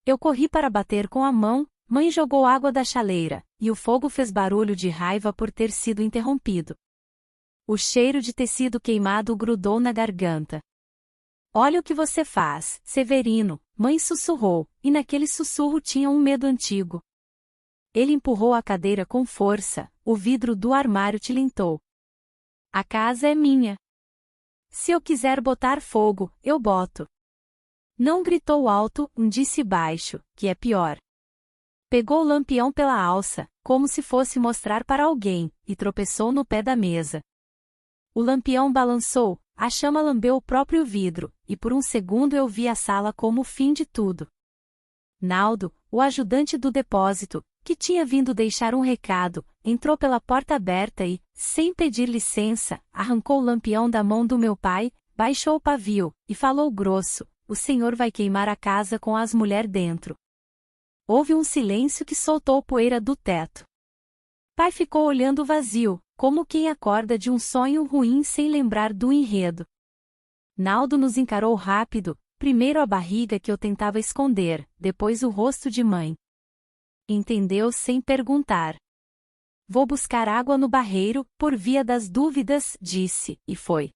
Eu corri para bater com a mão, mãe jogou água da chaleira, e o fogo fez barulho de raiva por ter sido interrompido. O cheiro de tecido queimado grudou na garganta. Olha o que você faz, Severino, mãe sussurrou, e naquele sussurro tinha um medo antigo. Ele empurrou a cadeira com força, o vidro do armário tilintou. A casa é minha. Se eu quiser botar fogo, eu boto. Não gritou alto, disse baixo, que é pior. Pegou o lampião pela alça, como se fosse mostrar para alguém, e tropeçou no pé da mesa. O lampião balançou, a chama lambeu o próprio vidro, e por um segundo eu vi a sala como o fim de tudo. Naldo, o ajudante do depósito, que tinha vindo deixar um recado, entrou pela porta aberta e, sem pedir licença, arrancou o lampião da mão do meu pai, baixou o pavio, e falou grosso, o senhor vai queimar a casa com as mulheres dentro. Houve um silêncio que soltou poeira do teto. Pai ficou olhando vazio, como quem acorda de um sonho ruim sem lembrar do enredo. Naldo nos encarou rápido, primeiro a barriga que eu tentava esconder, depois o rosto de mãe. Entendeu sem perguntar. Vou buscar água no barreiro, por via das dúvidas, disse, e foi.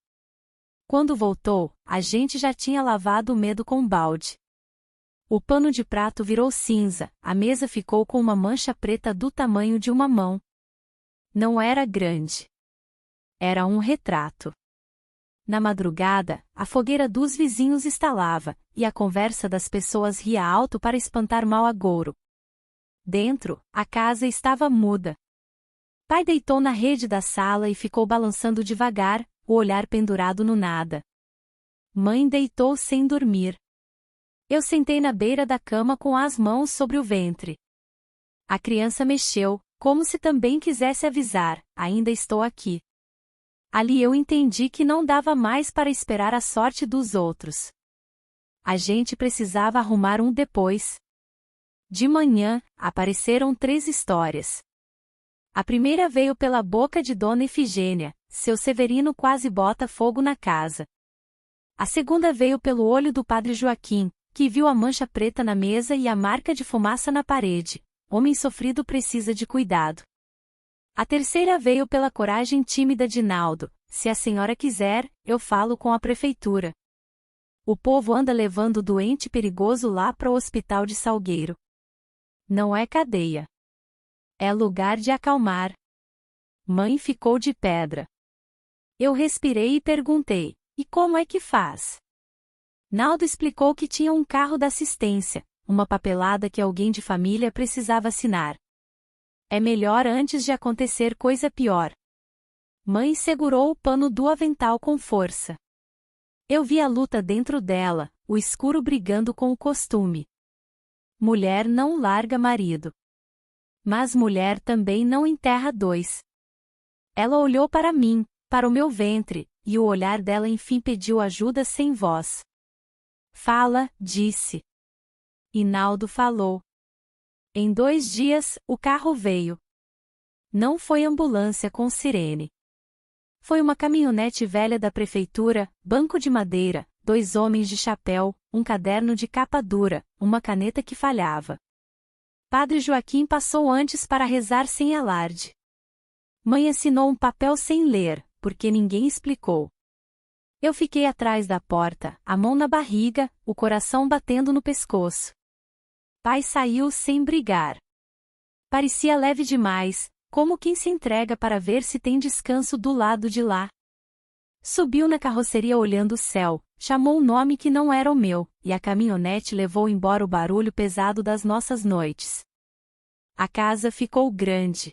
Quando voltou, a gente já tinha lavado o medo com um balde. O pano de prato virou cinza, a mesa ficou com uma mancha preta do tamanho de uma mão. Não era grande. Era um retrato. Na madrugada, a fogueira dos vizinhos estalava, e a conversa das pessoas ria alto para espantar mau agouro. Dentro, a casa estava muda. Pai deitou na rede da sala e ficou balançando devagar, o olhar pendurado no nada. Mãe deitou sem dormir. Eu sentei na beira da cama com as mãos sobre o ventre. A criança mexeu, como se também quisesse avisar, ainda estou aqui. Ali eu entendi que não dava mais para esperar a sorte dos outros. A gente precisava arrumar um depois. De manhã, apareceram 3 histórias. A primeira veio pela boca de Dona Efigênia, seu Severino quase bota fogo na casa. A segunda veio pelo olho do padre Joaquim, que viu a mancha preta na mesa e a marca de fumaça na parede. Homem sofrido precisa de cuidado. A terceira veio pela coragem tímida de Naldo. Se a senhora quiser, eu falo com a prefeitura. O povo anda levando o doente perigoso lá para o hospital de Salgueiro. Não é cadeia. É lugar de acalmar. Mãe ficou de pedra. Eu respirei e perguntei, e como é que faz? Naldo explicou que tinha um carro da assistência, uma papelada que alguém de família precisava assinar. É melhor antes de acontecer coisa pior. Mãe segurou o pano do avental com força. Eu vi a luta dentro dela, o escuro brigando com o costume. Mulher não larga marido. Mas mulher também não enterra 2. Ela olhou para mim, para o meu ventre, e o olhar dela enfim pediu ajuda sem voz. Fala, disse. E Naldo falou. Em 2 dias, o carro veio. Não foi ambulância com sirene. Foi uma caminhonete velha da prefeitura, banco de madeira, 2 homens de chapéu, um caderno de capa dura, uma caneta que falhava. Padre Joaquim passou antes para rezar sem alarde. Mãe assinou um papel sem ler, porque ninguém explicou. Eu fiquei atrás da porta, a mão na barriga, o coração batendo no pescoço. Pai saiu sem brigar. Parecia leve demais, como quem se entrega para ver se tem descanso do lado de lá. Subiu na carroceria olhando o céu, chamou um nome que não era o meu, e a caminhonete levou embora o barulho pesado das nossas noites. A casa ficou grande.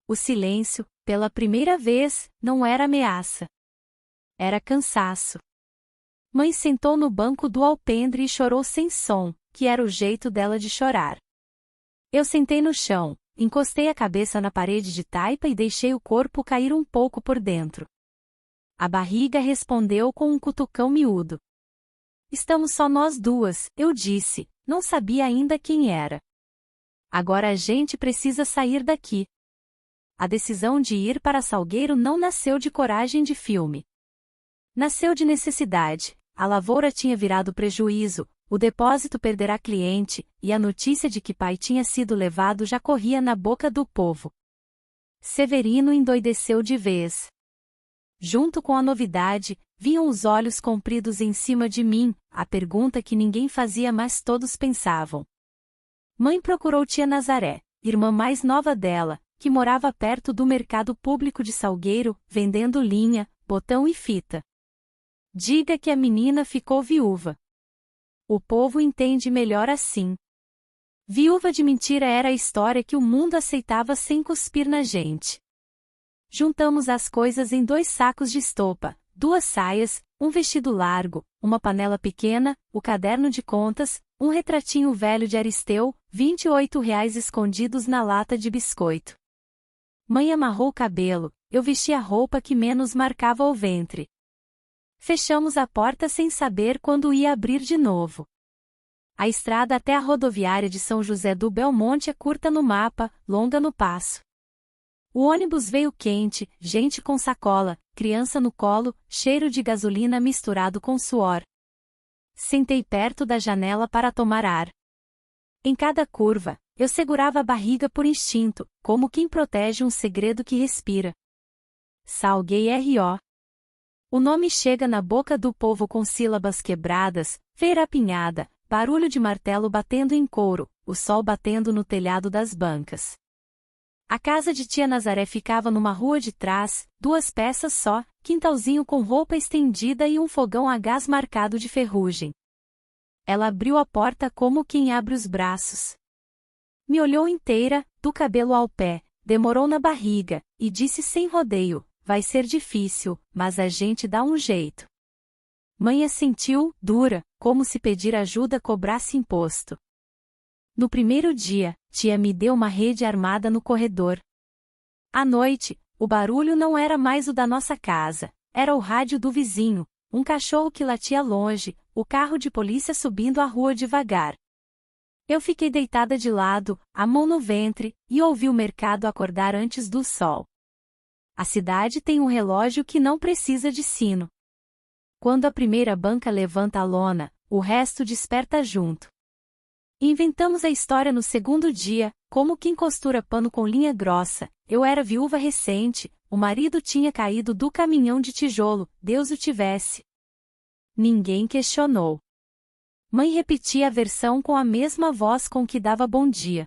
O silêncio, pela primeira vez, não era ameaça. Era cansaço. Mãe sentou no banco do alpendre e chorou sem som, que era o jeito dela de chorar. Eu sentei no chão, encostei a cabeça na parede de taipa e deixei o corpo cair um pouco por dentro. A barriga respondeu com um cutucão miúdo. Estamos só nós 2, eu disse, não sabia ainda quem era. Agora a gente precisa sair daqui. A decisão de ir para Salgueiro não nasceu de coragem de filme. Nasceu de necessidade, a lavoura tinha virado prejuízo, o depósito perderá cliente, e a notícia de que pai tinha sido levado já corria na boca do povo. Severino endoideceu de vez. Junto com a novidade, vinham os olhos compridos em cima de mim, a pergunta que ninguém fazia mas todos pensavam. Mãe procurou tia Nazaré, irmã mais nova dela, que morava perto do mercado público de Salgueiro, vendendo linha, botão e fita. Diga que a menina ficou viúva. O povo entende melhor assim. Viúva de mentira era a história que o mundo aceitava sem cuspir na gente. Juntamos as coisas em 2 sacos de estopa, 2 saias, um vestido largo, uma panela pequena, o caderno de contas, um retratinho velho de Aristeu, R$ 28 escondidos na lata de biscoito. Mãe amarrou o cabelo, eu vesti a roupa que menos marcava o ventre. Fechamos a porta sem saber quando ia abrir de novo. A estrada até a rodoviária de São José do Belmonte é curta no mapa, longa no passo. O ônibus veio quente, gente com sacola, criança no colo, cheiro de gasolina misturado com suor. Sentei perto da janela para tomar ar. Em cada curva, eu segurava a barriga por instinto, como quem protege um segredo que respira. Salgueiro. O nome chega na boca do povo com sílabas quebradas, feira apinhada, barulho de martelo batendo em couro, o sol batendo no telhado das bancas. A casa de tia Nazaré ficava numa rua de trás, 2 peças só, quintalzinho com roupa estendida e um fogão a gás marcado de ferrugem. Ela abriu a porta como quem abre os braços. Me olhou inteira, do cabelo ao pé, demorou na barriga, e disse sem rodeio, vai ser difícil, mas a gente dá um jeito. Mãe assentiu, dura, como se pedir ajuda cobrasse imposto. No primeiro dia, tia me deu uma rede armada no corredor. À noite, o barulho não era mais o da nossa casa, era o rádio do vizinho, um cachorro que latia longe, o carro de polícia subindo a rua devagar. Eu fiquei deitada de lado, a mão no ventre, e ouvi o mercado acordar antes do sol. A cidade tem um relógio que não precisa de sino. Quando a primeira banca levanta a lona, o resto desperta junto. Inventamos a história no segundo dia, como quem costura pano com linha grossa. Eu era viúva recente, o marido tinha caído do caminhão de tijolo, Deus o tivesse. Ninguém questionou. Mãe repetia a versão com a mesma voz com que dava bom dia.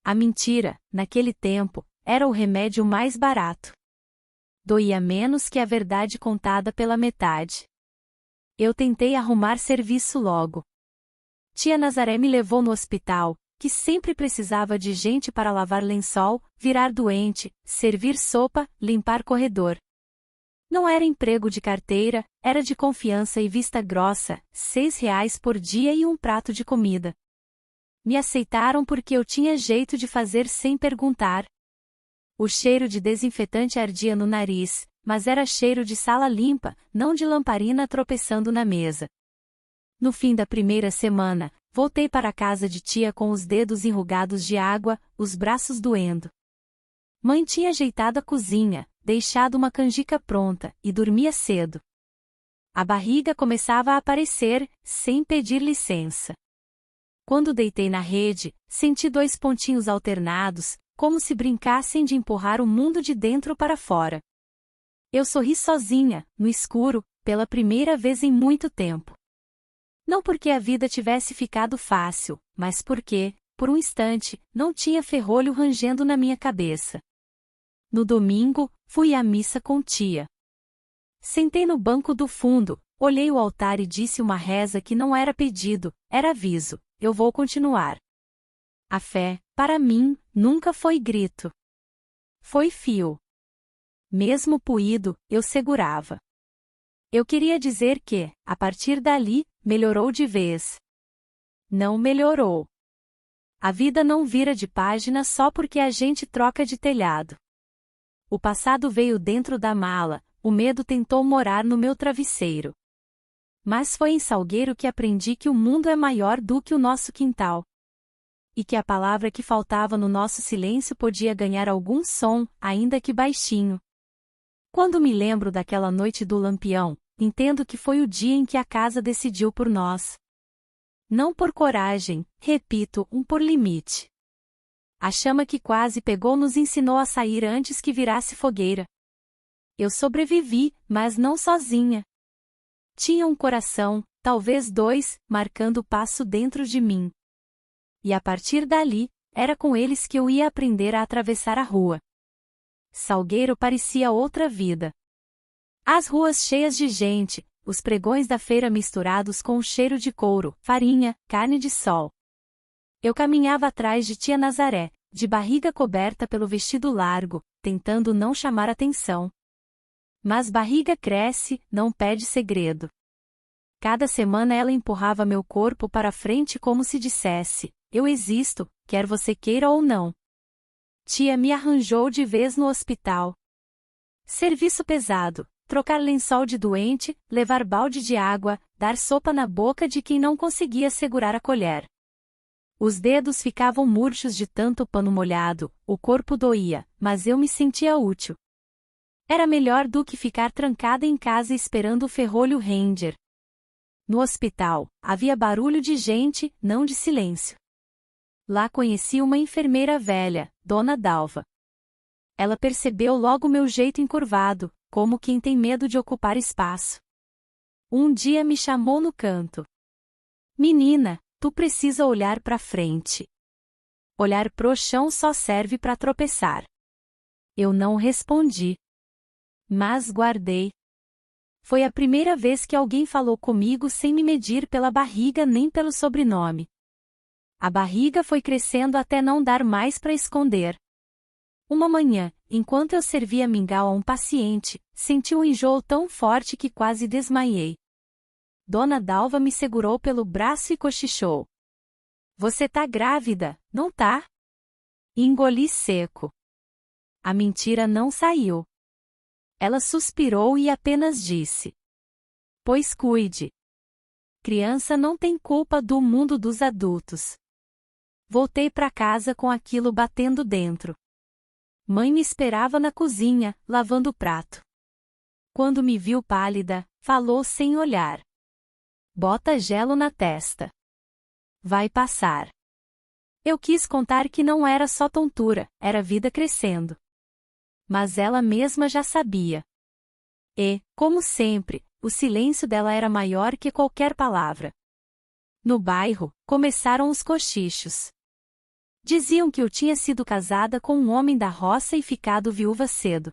A mentira, naquele tempo, era o remédio mais barato. Doía menos que a verdade contada pela metade. Eu tentei arrumar serviço logo. Tia Nazaré me levou no hospital, que sempre precisava de gente para lavar lençol, virar doente, servir sopa, limpar corredor. Não era emprego de carteira, era de confiança e vista grossa, R$ 6 por dia e um prato de comida. Me aceitaram porque eu tinha jeito de fazer sem perguntar. O cheiro de desinfetante ardia no nariz, mas era cheiro de sala limpa, não de lamparina tropeçando na mesa. No fim da primeira semana, voltei para a casa de tia com os dedos enrugados de água, os braços doendo. Mãe tinha ajeitado a cozinha, deixado uma canjica pronta, e dormia cedo. A barriga começava a aparecer, sem pedir licença. Quando deitei na rede, senti 2 pontinhos alternados, como se brincassem de empurrar o mundo de dentro para fora. Eu sorri sozinha, no escuro, pela primeira vez em muito tempo. Não porque a vida tivesse ficado fácil, mas porque, por um instante, não tinha ferrolho rangendo na minha cabeça. No domingo, fui à missa com tia. Sentei no banco do fundo, olhei o altar e disse uma reza que não era pedido, era aviso: eu vou continuar. A fé, para mim, nunca foi grito. Foi fio. Mesmo puído, eu segurava. Eu queria dizer que, a partir dali, melhorou de vez. Não melhorou. A vida não vira de página só porque a gente troca de telhado. O passado veio dentro da mala, o medo tentou morar no meu travesseiro. Mas foi em Salgueiro que aprendi que o mundo é maior do que o nosso quintal. E que a palavra que faltava no nosso silêncio podia ganhar algum som, ainda que baixinho. Quando me lembro daquela noite do Lampião, entendo que foi o dia em que a casa decidiu por nós. Não por coragem, repito, por limite. A chama que quase pegou nos ensinou a sair antes que virasse fogueira. Eu sobrevivi, mas não sozinha. Tinha um coração, talvez 2, marcando o passo dentro de mim. E a partir dali, era com eles que eu ia aprender a atravessar a rua. Salgueiro parecia outra vida. As ruas cheias de gente, os pregões da feira misturados com o cheiro de couro, farinha, carne de sol. Eu caminhava atrás de tia Nazaré, de barriga coberta pelo vestido largo, tentando não chamar atenção. Mas barriga cresce, não pede segredo. Cada semana ela empurrava meu corpo para frente como se dissesse: eu existo, quer você queira ou não. Tia me arranjou de vez no hospital. Serviço pesado, trocar lençol de doente, levar balde de água, dar sopa na boca de quem não conseguia segurar a colher. Os dedos ficavam murchos de tanto pano molhado, o corpo doía, mas eu me sentia útil. Era melhor do que ficar trancada em casa esperando o ferrolho render. No hospital, havia barulho de gente, não de silêncio. Lá conheci uma enfermeira velha, Dona Dalva. Ela percebeu logo meu jeito encurvado, como quem tem medo de ocupar espaço. Um dia me chamou no canto. Menina, tu precisa olhar para frente. Olhar pro chão só serve para tropeçar. Eu não respondi. Mas guardei. Foi a primeira vez que alguém falou comigo sem me medir pela barriga nem pelo sobrenome. A barriga foi crescendo até não dar mais para esconder. Uma manhã, enquanto eu servia mingau a um paciente, senti um enjoo tão forte que quase desmaiei. Dona Dalva me segurou pelo braço e cochichou. Você tá grávida, não tá? Engoli seco. A mentira não saiu. Ela suspirou e apenas disse: pois cuide. Criança não tem culpa do mundo dos adultos. Voltei para casa com aquilo batendo dentro. Mãe me esperava na cozinha, lavando o prato. Quando me viu pálida, falou sem olhar. Bota gelo na testa. Vai passar. Eu quis contar que não era só tontura, era vida crescendo. Mas ela mesma já sabia. E, como sempre, o silêncio dela era maior que qualquer palavra. No bairro, começaram os cochichos. Diziam que eu tinha sido casada com um homem da roça e ficado viúva cedo.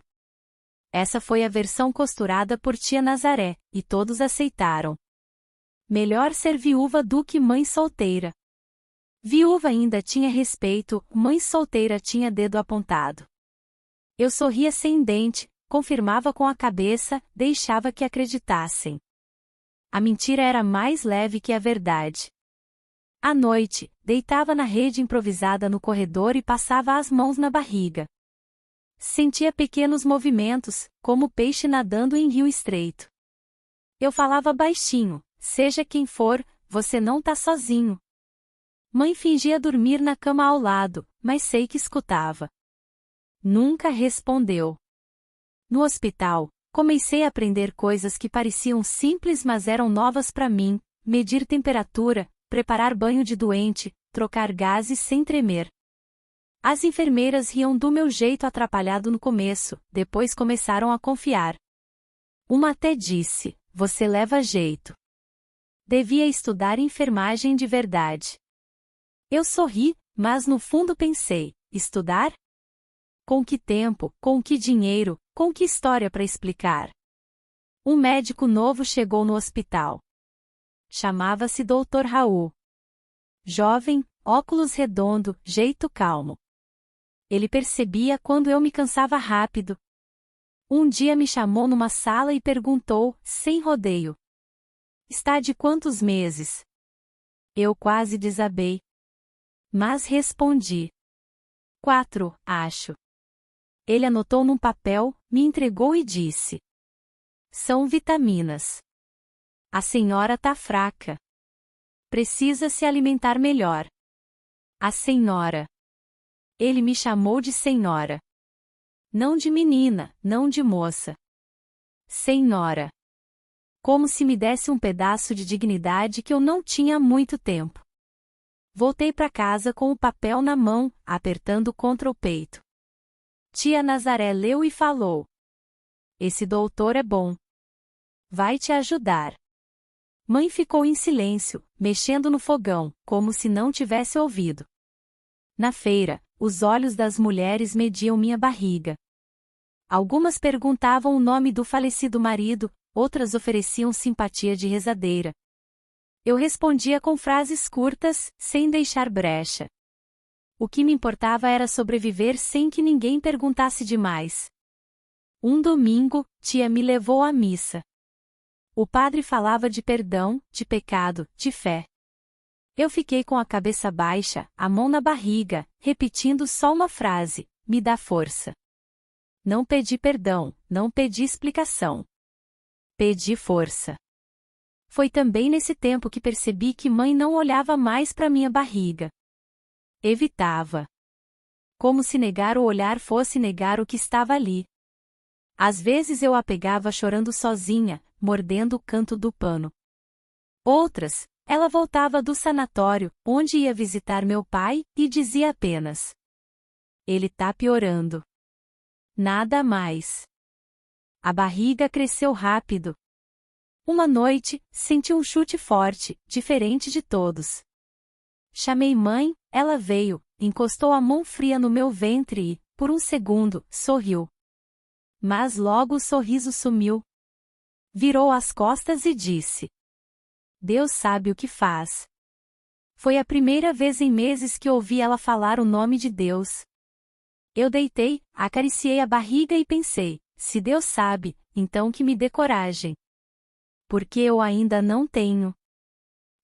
Essa foi a versão costurada por tia Nazaré, e todos aceitaram. Melhor ser viúva do que mãe solteira. Viúva ainda tinha respeito, mãe solteira tinha dedo apontado. Eu sorria sem dente, confirmava com a cabeça, deixava que acreditassem. A mentira era mais leve que a verdade. À noite, deitava na rede improvisada no corredor e passava as mãos na barriga. Sentia pequenos movimentos, como peixe nadando em rio estreito. Eu falava baixinho, seja quem for, você não tá sozinho. Mãe fingia dormir na cama ao lado, mas sei que escutava. Nunca respondeu. No hospital, comecei a aprender coisas que pareciam simples mas eram novas para mim, medir temperatura, preparar banho de doente, trocar gases sem tremer. As enfermeiras riam do meu jeito atrapalhado no começo, depois começaram a confiar. Uma até disse, você leva jeito. Devia estudar enfermagem de verdade. Eu sorri, mas no fundo pensei, estudar? Com que tempo, com que dinheiro, com que história para explicar? Um médico novo chegou no hospital. Chamava-se Dr. Raul. Jovem, óculos redondo, jeito calmo. Ele percebia quando eu me cansava rápido. Um dia me chamou numa sala e perguntou, sem rodeio. Está de quantos meses? Eu quase desabei. Mas respondi. 4, acho. Ele anotou num papel, me entregou e disse. São vitaminas. A senhora tá fraca. Precisa se alimentar melhor. A senhora. Ele me chamou de senhora. Não de menina, não de moça. Senhora. Como se me desse um pedaço de dignidade que eu não tinha há muito tempo. Voltei para casa com o papel na mão, apertando contra o peito. Tia Nazaré leu e falou. Esse doutor é bom. Vai te ajudar. Mãe ficou em silêncio, mexendo no fogão, como se não tivesse ouvido. Na feira, os olhos das mulheres mediam minha barriga. Algumas perguntavam o nome do falecido marido, outras ofereciam simpatia de rezadeira. Eu respondia com frases curtas, sem deixar brecha. O que me importava era sobreviver sem que ninguém perguntasse demais. Um domingo, tia me levou à missa. O padre falava de perdão, de pecado, de fé. Eu fiquei com a cabeça baixa, a mão na barriga, repetindo só uma frase, me dá força. Não pedi perdão, não pedi explicação. Pedi força. Foi também nesse tempo que percebi que mãe não olhava mais para minha barriga. Evitava. Como se negar o olhar fosse negar o que estava ali. Às vezes eu a pegava chorando sozinha, mordendo o canto do pano. Outras, ela voltava do sanatório, onde ia visitar meu pai, e dizia apenas: ele tá piorando. Nada mais. A barriga cresceu rápido. Uma noite, senti um chute forte, diferente de todos. Chamei mãe, ela veio, encostou a mão fria no meu ventre e, por um segundo, sorriu. Mas logo o sorriso sumiu. Virou as costas e disse: Deus sabe o que faz. Foi a primeira vez em meses que ouvi ela falar o nome de Deus. Eu deitei, acariciei a barriga e pensei: se Deus sabe, então que me dê coragem. Porque eu ainda não tenho.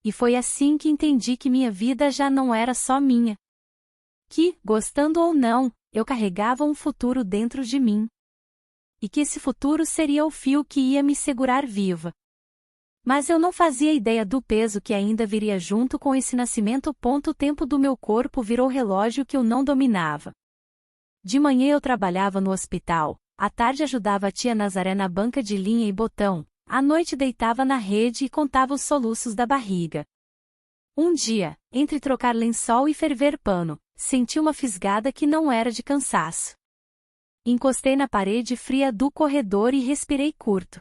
E foi assim que entendi que minha vida já não era só minha. Que, gostando ou não, eu carregava um futuro dentro de mim. E que esse futuro seria o fio que ia me segurar viva. Mas eu não fazia ideia do peso que ainda viria junto com esse nascimento. O tempo do meu corpo virou relógio que eu não dominava. De manhã eu trabalhava no hospital, à tarde ajudava a tia Nazaré na banca de linha e botão, à noite deitava na rede e contava os soluços da barriga. Um dia, entre trocar lençol e ferver pano, senti uma fisgada que não era de cansaço. Encostei na parede fria do corredor e respirei curto.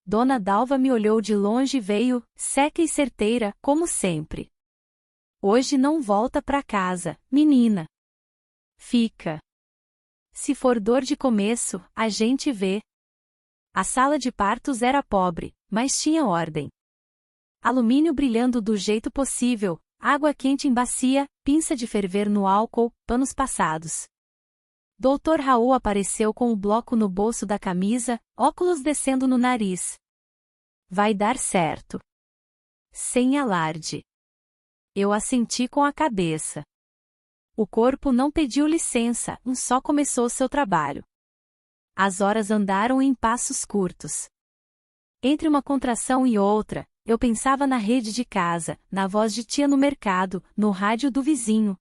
Dona Dalva me olhou de longe e veio, seca e certeira, como sempre. Hoje não volta pra casa, menina. Fica. Se for dor de começo, a gente vê. A sala de partos era pobre, mas tinha ordem. Alumínio brilhando do jeito possível, água quente em bacia, pinça de ferver no álcool, panos passados. Dr. Raul apareceu com o bloco no bolso da camisa, óculos descendo no nariz. Vai dar certo. Sem alarde. Eu assenti com a cabeça. O corpo não pediu licença, só começou seu trabalho. As horas andaram em passos curtos. Entre uma contração e outra, eu pensava na rede de casa, na voz de tia no mercado, no rádio do vizinho.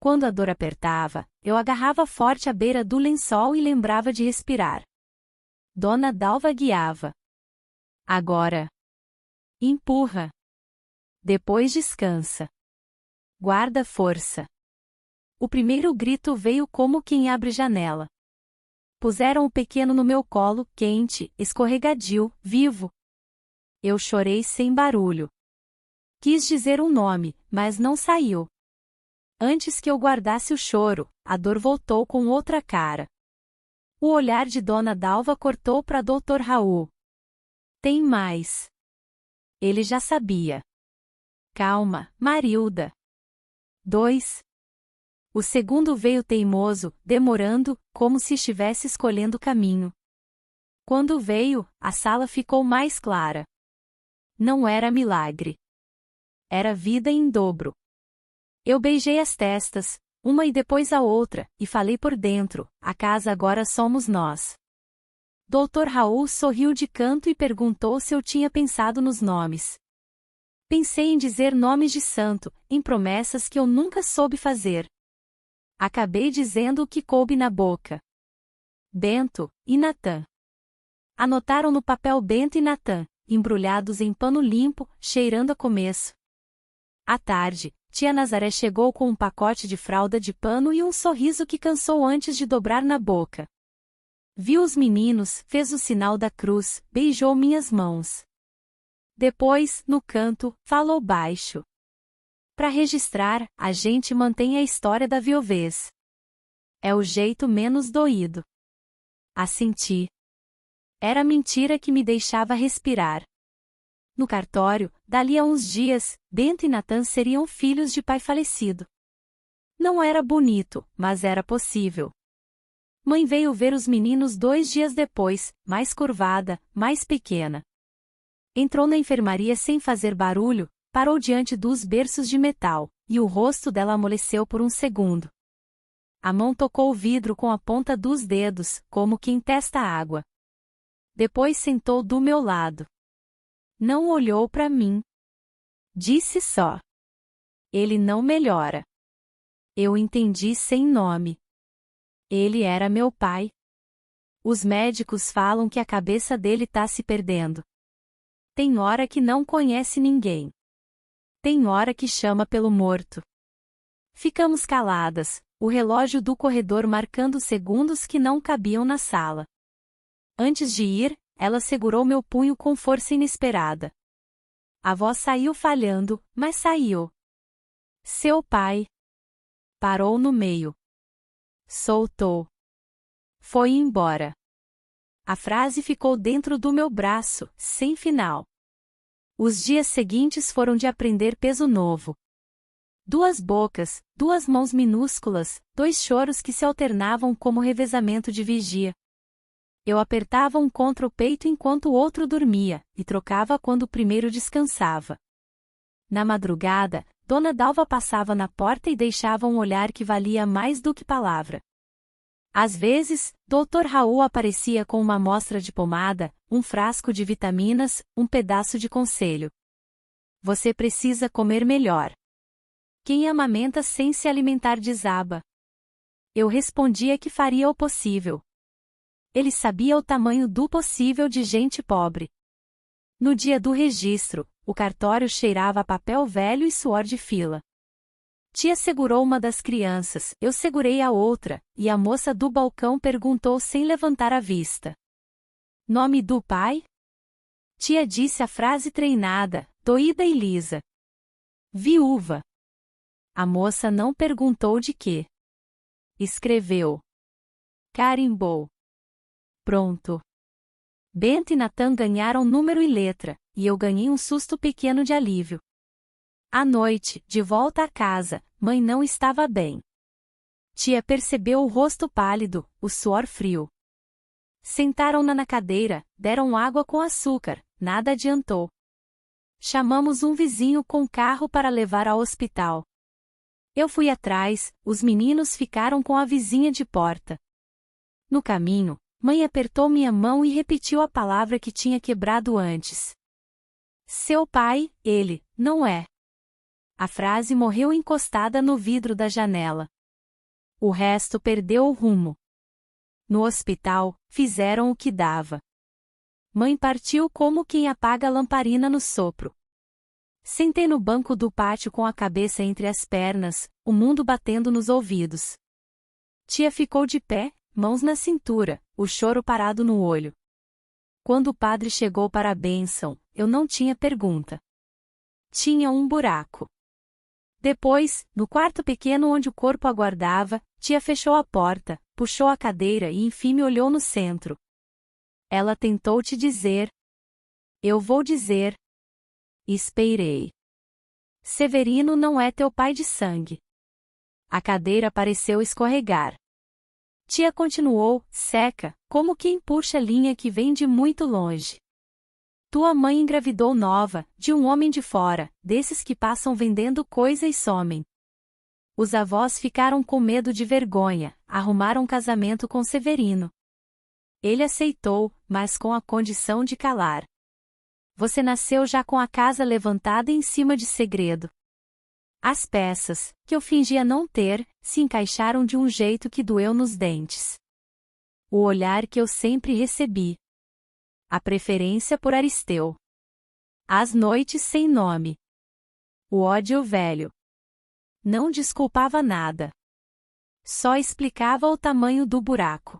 Quando a dor apertava, eu agarrava forte a beira do lençol e lembrava de respirar. Dona Dalva guiava. Agora. Empurra. Depois descansa. Guarda força. O primeiro grito veio como quem abre janela. Puseram o pequeno no meu colo, quente, escorregadio, vivo. Eu chorei sem barulho. Quis dizer um nome, mas não saiu. Antes que eu guardasse o choro, a dor voltou com outra cara. O olhar de Dona Dalva cortou para Dr. Raul. Tem mais. Ele já sabia. Calma, Marilda. 2. O segundo veio teimoso, demorando, como se estivesse escolhendo o caminho. Quando veio, a sala ficou mais clara. Não era milagre. Era vida em dobro. Eu beijei as testas, uma e depois a outra, e falei por dentro, a casa agora somos nós. Dr. Raul sorriu de canto e perguntou se eu tinha pensado nos nomes. Pensei em dizer nomes de santo, em promessas que eu nunca soube fazer. Acabei dizendo o que coube na boca. Bento e Natan. Anotaram no papel Bento e Natan, embrulhados em pano limpo, cheirando a começo. À tarde, tia Nazaré chegou com um pacote de fralda de pano e um sorriso que cansou antes de dobrar na boca. Viu os meninos, fez o sinal da cruz, beijou minhas mãos. Depois, no canto, falou baixo. Para registrar, a gente mantém a história da viuvez. É o jeito menos doído. Assenti. Era mentira que me deixava respirar. No cartório, dali a uns dias, Bento e Natan seriam filhos de pai falecido. Não era bonito, mas era possível. Mãe veio ver os meninos 2 dias depois, mais curvada, mais pequena. Entrou na enfermaria sem fazer barulho, parou diante dos berços de metal, e o rosto dela amoleceu por um segundo. A mão tocou o vidro com a ponta dos dedos, como quem testa água. Depois sentou do meu lado. Não olhou para mim. Disse só. Ele não melhora. Eu entendi sem nome. Ele era meu pai. Os médicos falam que a cabeça dele tá se perdendo. Tem hora que não conhece ninguém. Tem hora que chama pelo morto. Ficamos caladas, o relógio do corredor marcando segundos que não cabiam na sala. Antes de ir, ela segurou meu punho com força inesperada. A voz saiu falhando, mas saiu. Seu pai. Parou no meio. Soltou. Foi embora. A frase ficou dentro do meu braço, sem final. Os dias seguintes foram de aprender peso novo. 2 bocas, 2 mãos minúsculas, 2 choros que se alternavam como revezamento de vigia. Eu apertava um contra o peito enquanto o outro dormia, e trocava quando o primeiro descansava. Na madrugada, Dona Dalva passava na porta e deixava um olhar que valia mais do que palavra. Às vezes, Dr. Raul aparecia com uma amostra de pomada, um frasco de vitaminas, um pedaço de conselho. Você precisa comer melhor. Quem amamenta sem se alimentar desaba. Eu respondia que faria o possível. Ele sabia o tamanho do possível de gente pobre. No dia do registro, o cartório cheirava a papel velho e suor de fila. Tia segurou uma das crianças, eu segurei a outra, e a moça do balcão perguntou sem levantar a vista. Nome do pai? Tia disse a frase treinada, doída e lisa. Viúva. A moça não perguntou de quê. Escreveu. Carimbou. Pronto. Bento e Natan ganharam número e letra, e eu ganhei um susto pequeno de alívio. À noite, de volta à casa, mãe não estava bem. Tia percebeu o rosto pálido, o suor frio. Sentaram-na na cadeira, deram água com açúcar, nada adiantou. Chamamos um vizinho com carro para levar ao hospital. Eu fui atrás, os meninos ficaram com a vizinha de porta. No caminho, mãe apertou minha mão e repetiu a palavra que tinha quebrado antes. Seu pai, ele, não é. A frase morreu encostada no vidro da janela. O resto perdeu o rumo. No hospital, fizeram o que dava. Mãe partiu como quem apaga a lamparina no sopro. Sentei no banco do pátio com a cabeça entre as pernas, o mundo batendo nos ouvidos. Tia ficou de pé, mãos na cintura, o choro parado no olho. Quando o padre chegou para a bênção, eu não tinha pergunta. Tinha um buraco. Depois, no quarto pequeno onde o corpo aguardava, tia fechou a porta, puxou a cadeira e enfim me olhou no centro. Ela tentou te dizer. Eu vou dizer. Esperei. Severino não é teu pai de sangue. A cadeira pareceu escorregar. Tia continuou, seca, como quem puxa linha que vem de muito longe. Tua mãe engravidou nova, de um homem de fora, desses que passam vendendo coisa e somem. Os avós ficaram com medo de vergonha, arrumaram casamento com Severino. Ele aceitou, mas com a condição de calar. Você nasceu já com a casa levantada em cima de segredo. As peças, que eu fingia não ter, se encaixaram de um jeito que doeu nos dentes. O olhar que eu sempre recebi. A preferência por Aristeu. As noites sem nome. O ódio velho. Não desculpava nada. Só explicava o tamanho do buraco.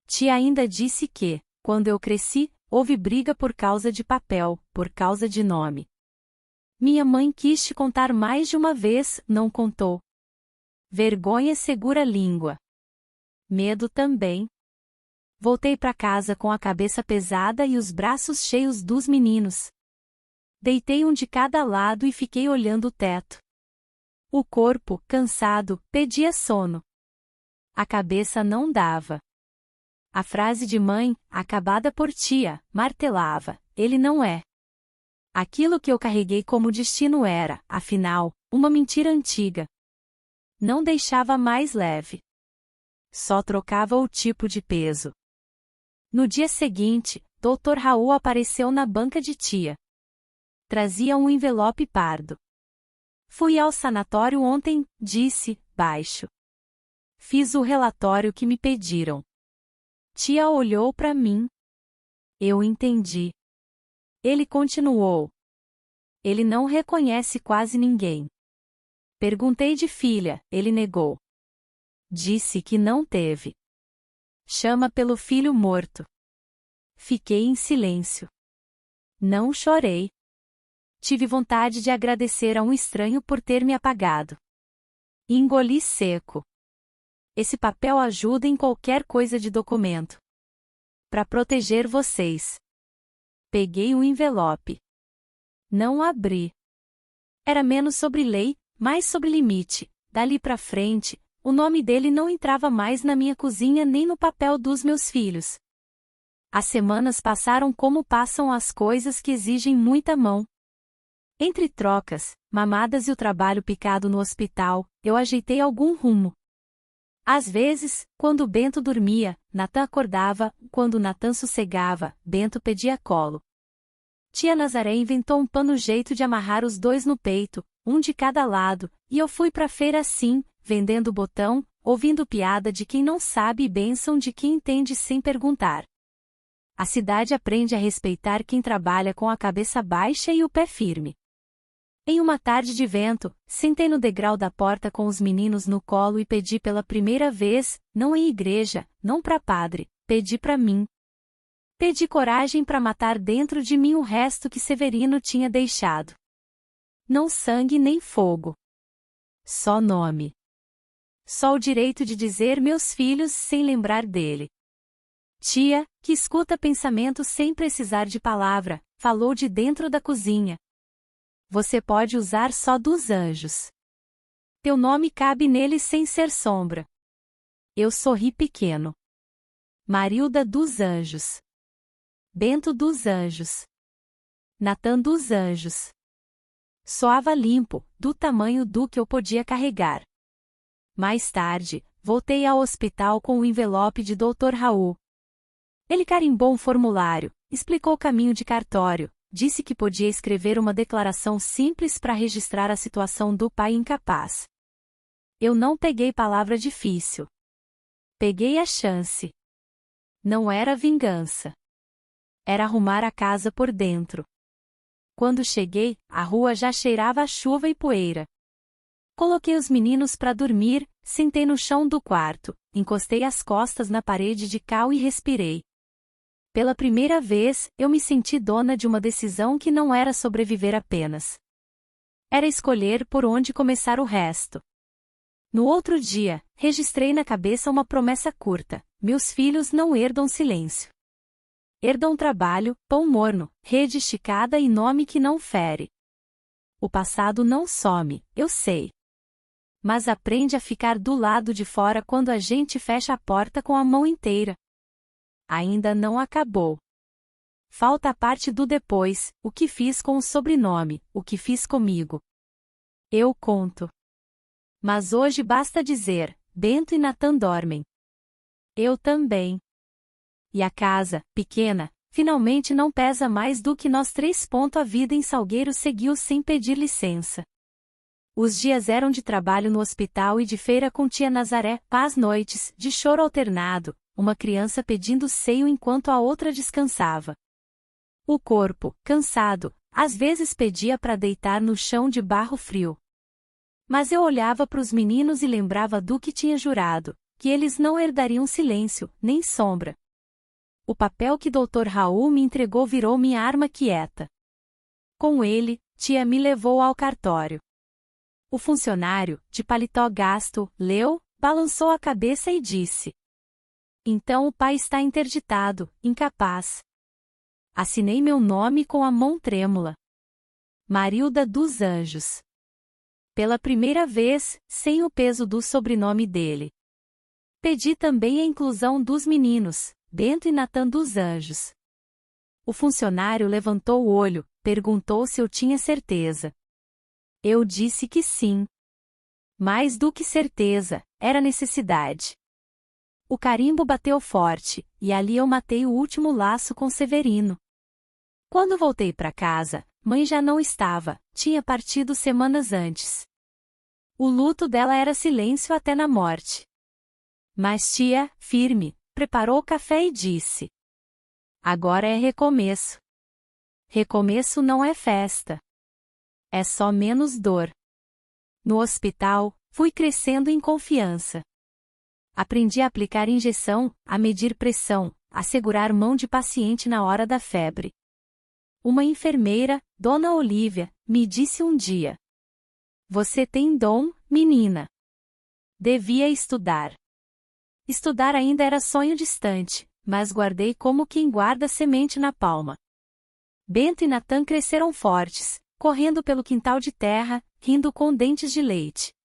Tia ainda disse que, quando eu cresci, houve briga por causa de papel, por causa de nome. Minha mãe quis te contar mais de uma vez, não contou. Vergonha segura a língua. Medo também. Voltei para casa com a cabeça pesada e os braços cheios dos meninos. Deitei um de cada lado e fiquei olhando o teto. O corpo, cansado, pedia sono. A cabeça não dava. A frase de mãe, acabada por tia, martelava, ele não é. Aquilo que eu carreguei como destino era, afinal, uma mentira antiga. Não deixava mais leve. Só trocava o tipo de peso. No dia seguinte, Dr. Raul apareceu na banca de tia. Trazia um envelope pardo. Fui ao sanatório ontem, disse, baixo. Fiz o relatório que me pediram. Tia olhou para mim. Eu entendi. Ele continuou. Ele não reconhece quase ninguém. Perguntei de filha, ele negou. Disse que não teve. Chama pelo filho morto. Fiquei em silêncio. Não chorei. Tive vontade de agradecer a um estranho por ter me apagado. Engoli seco. Esse papel ajuda em qualquer coisa de documento. Para proteger vocês. Peguei o envelope. Não abri. Era menos sobre lei, mais sobre limite. Dali para frente, o nome dele não entrava mais na minha cozinha nem no papel dos meus filhos. As semanas passaram como passam as coisas que exigem muita mão. Entre trocas, mamadas e o trabalho picado no hospital, eu ajeitei algum rumo. Às vezes, quando Bento dormia, Natan acordava, quando Natan sossegava, Bento pedia colo. Tia Nazaré inventou um pano jeito de amarrar os dois no peito, um de cada lado, e eu fui pra feira assim, vendendo botão, ouvindo piada de quem não sabe e bênção de quem entende sem perguntar. A cidade aprende a respeitar quem trabalha com a cabeça baixa e o pé firme. Em uma tarde de vento, sentei no degrau da porta com os meninos no colo e pedi pela primeira vez, não em igreja, não pra padre, pedi pra mim. Pedi coragem para matar dentro de mim o resto que Severino tinha deixado. Não sangue nem fogo. Só nome. Só o direito de dizer meus filhos sem lembrar dele. Tia, que escuta pensamentos sem precisar de palavra, falou de dentro da cozinha. Você pode usar só dos anjos. Teu nome cabe nele sem ser sombra. Eu sorri pequeno. Marilda dos Anjos. Bento dos Anjos. Natan dos Anjos. Soava limpo, do tamanho do que eu podia carregar. Mais tarde, voltei ao hospital com o envelope de Dr. Raul. Ele carimbou um formulário, explicou o caminho de cartório, disse que podia escrever uma declaração simples para registrar a situação do pai incapaz. Eu não peguei palavra difícil. Peguei a chance. Não era vingança. Era arrumar a casa por dentro. Quando cheguei, a rua já cheirava a chuva e poeira. Coloquei os meninos para dormir, sentei no chão do quarto, encostei as costas na parede de cal e respirei. Pela primeira vez, eu me senti dona de uma decisão que não era sobreviver apenas. Era escolher por onde começar o resto. No outro dia, registrei na cabeça uma promessa curta: meus filhos não herdam silêncio. Herdam trabalho, pão morno, rede esticada e nome que não fere. O passado não some, eu sei. Mas aprende a ficar do lado de fora quando a gente fecha a porta com a mão inteira. Ainda não acabou. Falta a parte do depois, o que fiz com o sobrenome, o que fiz comigo. Eu conto. Mas hoje basta dizer, Bento e Natan dormem. Eu também. E a casa, pequena, finalmente não pesa mais do que nós três. A vida em Salgueiro seguiu sem pedir licença. Os dias eram de trabalho no hospital e de feira com tia Nazaré, às noites, de choro alternado, uma criança pedindo seio enquanto a outra descansava. O corpo, cansado, às vezes pedia para deitar no chão de barro frio. Mas eu olhava para os meninos e lembrava do que tinha jurado, que eles não herdariam silêncio, nem sombra. O papel que Dr. Raul me entregou virou minha arma quieta. Com ele, tia me levou ao cartório. O funcionário, de paletó gasto, leu, balançou a cabeça e disse: então o pai está interditado, incapaz. Assinei meu nome com a mão trêmula. Marilda dos Anjos. Pela primeira vez, sem o peso do sobrenome dele. Pedi também a inclusão dos meninos, Bento e Natan dos Anjos. O funcionário levantou o olho, perguntou se eu tinha certeza. Eu disse que sim. Mais do que certeza, era necessidade. O carimbo bateu forte, e ali eu matei o último laço com Severino. Quando voltei para casa, mãe já não estava, tinha partido semanas antes. O luto dela era silêncio até na morte. Mas tia, firme, preparou o café e disse: agora é recomeço. Recomeço não é festa. É só menos dor. No hospital, fui crescendo em confiança. Aprendi a aplicar injeção, a medir pressão, a segurar mão de paciente na hora da febre. Uma enfermeira, Dona Olívia, me disse um dia: você tem dom, menina. Devia estudar. Estudar ainda era sonho distante, mas guardei como quem guarda semente na palma. Bento e Natan cresceram fortes, correndo pelo quintal de terra, rindo com dentes de leite.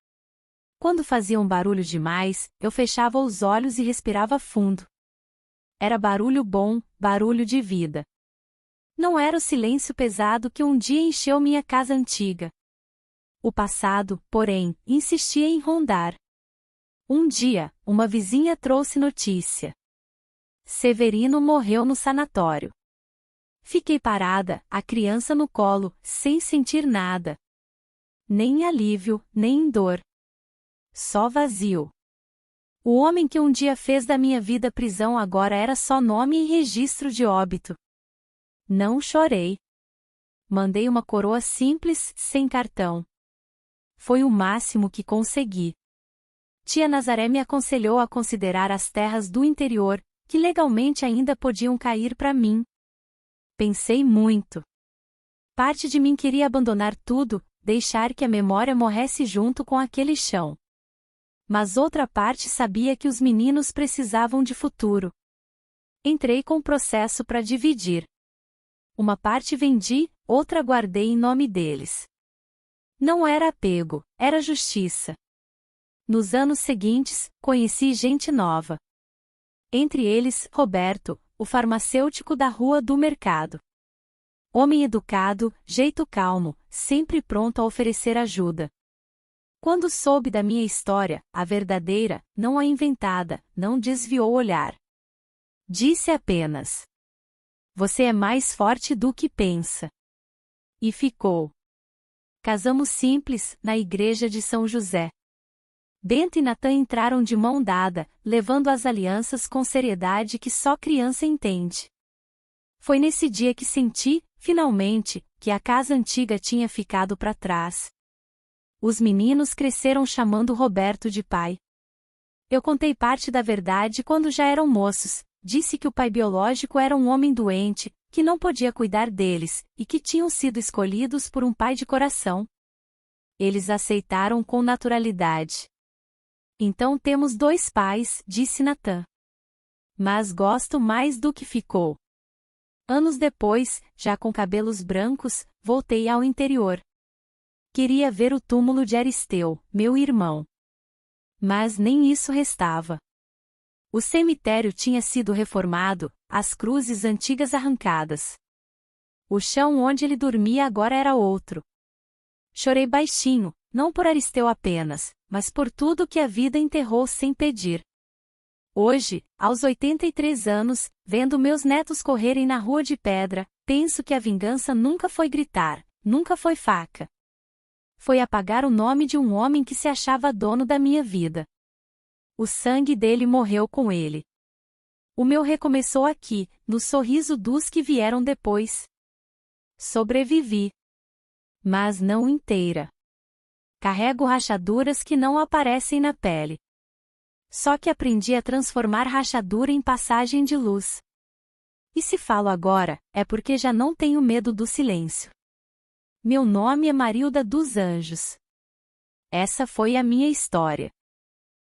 Quando faziam barulho demais, eu fechava os olhos e respirava fundo. Era barulho bom, barulho de vida. Não era o silêncio pesado que um dia encheu minha casa antiga. O passado, porém, insistia em rondar. Um dia, uma vizinha trouxe notícia. Severino morreu no sanatório. Fiquei parada, a criança no colo, sem sentir nada. Nem alívio, nem dor. Só vazio. O homem que um dia fez da minha vida prisão agora era só nome e registro de óbito. Não chorei. Mandei uma coroa simples, sem cartão. Foi o máximo que consegui. Tia Nazaré me aconselhou a considerar as terras do interior, que legalmente ainda podiam cair para mim. Pensei muito. Parte de mim queria abandonar tudo, deixar que a memória morresse junto com aquele chão. Mas outra parte sabia que os meninos precisavam de futuro. Entrei com o processo para dividir. Uma parte vendi, outra guardei em nome deles. Não era apego, era justiça. Nos anos seguintes, conheci gente nova. Entre eles, Roberto, o farmacêutico da Rua do Mercado. Homem educado, jeito calmo, sempre pronto a oferecer ajuda. Quando soube da minha história, a verdadeira, não a inventada, não desviou o olhar. Disse apenas: "Você é mais forte do que pensa." E ficou. Casamos simples, na igreja de São José. Bento e Natan entraram de mão dada, levando as alianças com seriedade que só criança entende. Foi nesse dia que senti, finalmente, que a casa antiga tinha ficado para trás. Os meninos cresceram chamando Roberto de pai. Eu contei parte da verdade quando já eram moços, disse que o pai biológico era um homem doente, que não podia cuidar deles, e que tinham sido escolhidos por um pai de coração. Eles aceitaram com naturalidade. Então temos 2 pais, disse Natan. Mas gosto mais do que ficou. Anos depois, já com cabelos brancos, voltei ao interior. Queria ver o túmulo de Aristeu, meu irmão. Mas nem isso restava. O cemitério tinha sido reformado, as cruzes antigas arrancadas. O chão onde ele dormia agora era outro. Chorei baixinho, não por Aristeu apenas, mas por tudo que a vida enterrou sem pedir. Hoje, aos 83 anos, vendo meus netos correrem na rua de pedra, penso que a vingança nunca foi gritar, nunca foi faca. Foi apagar o nome de um homem que se achava dono da minha vida. O sangue dele morreu com ele. O meu recomeçou aqui, no sorriso dos que vieram depois. Sobrevivi. Mas não inteira. Carrego rachaduras que não aparecem na pele. Só que aprendi a transformar rachadura em passagem de luz. E se falo agora, é porque já não tenho medo do silêncio. Meu nome é Marilda dos Anjos. Essa foi a minha história.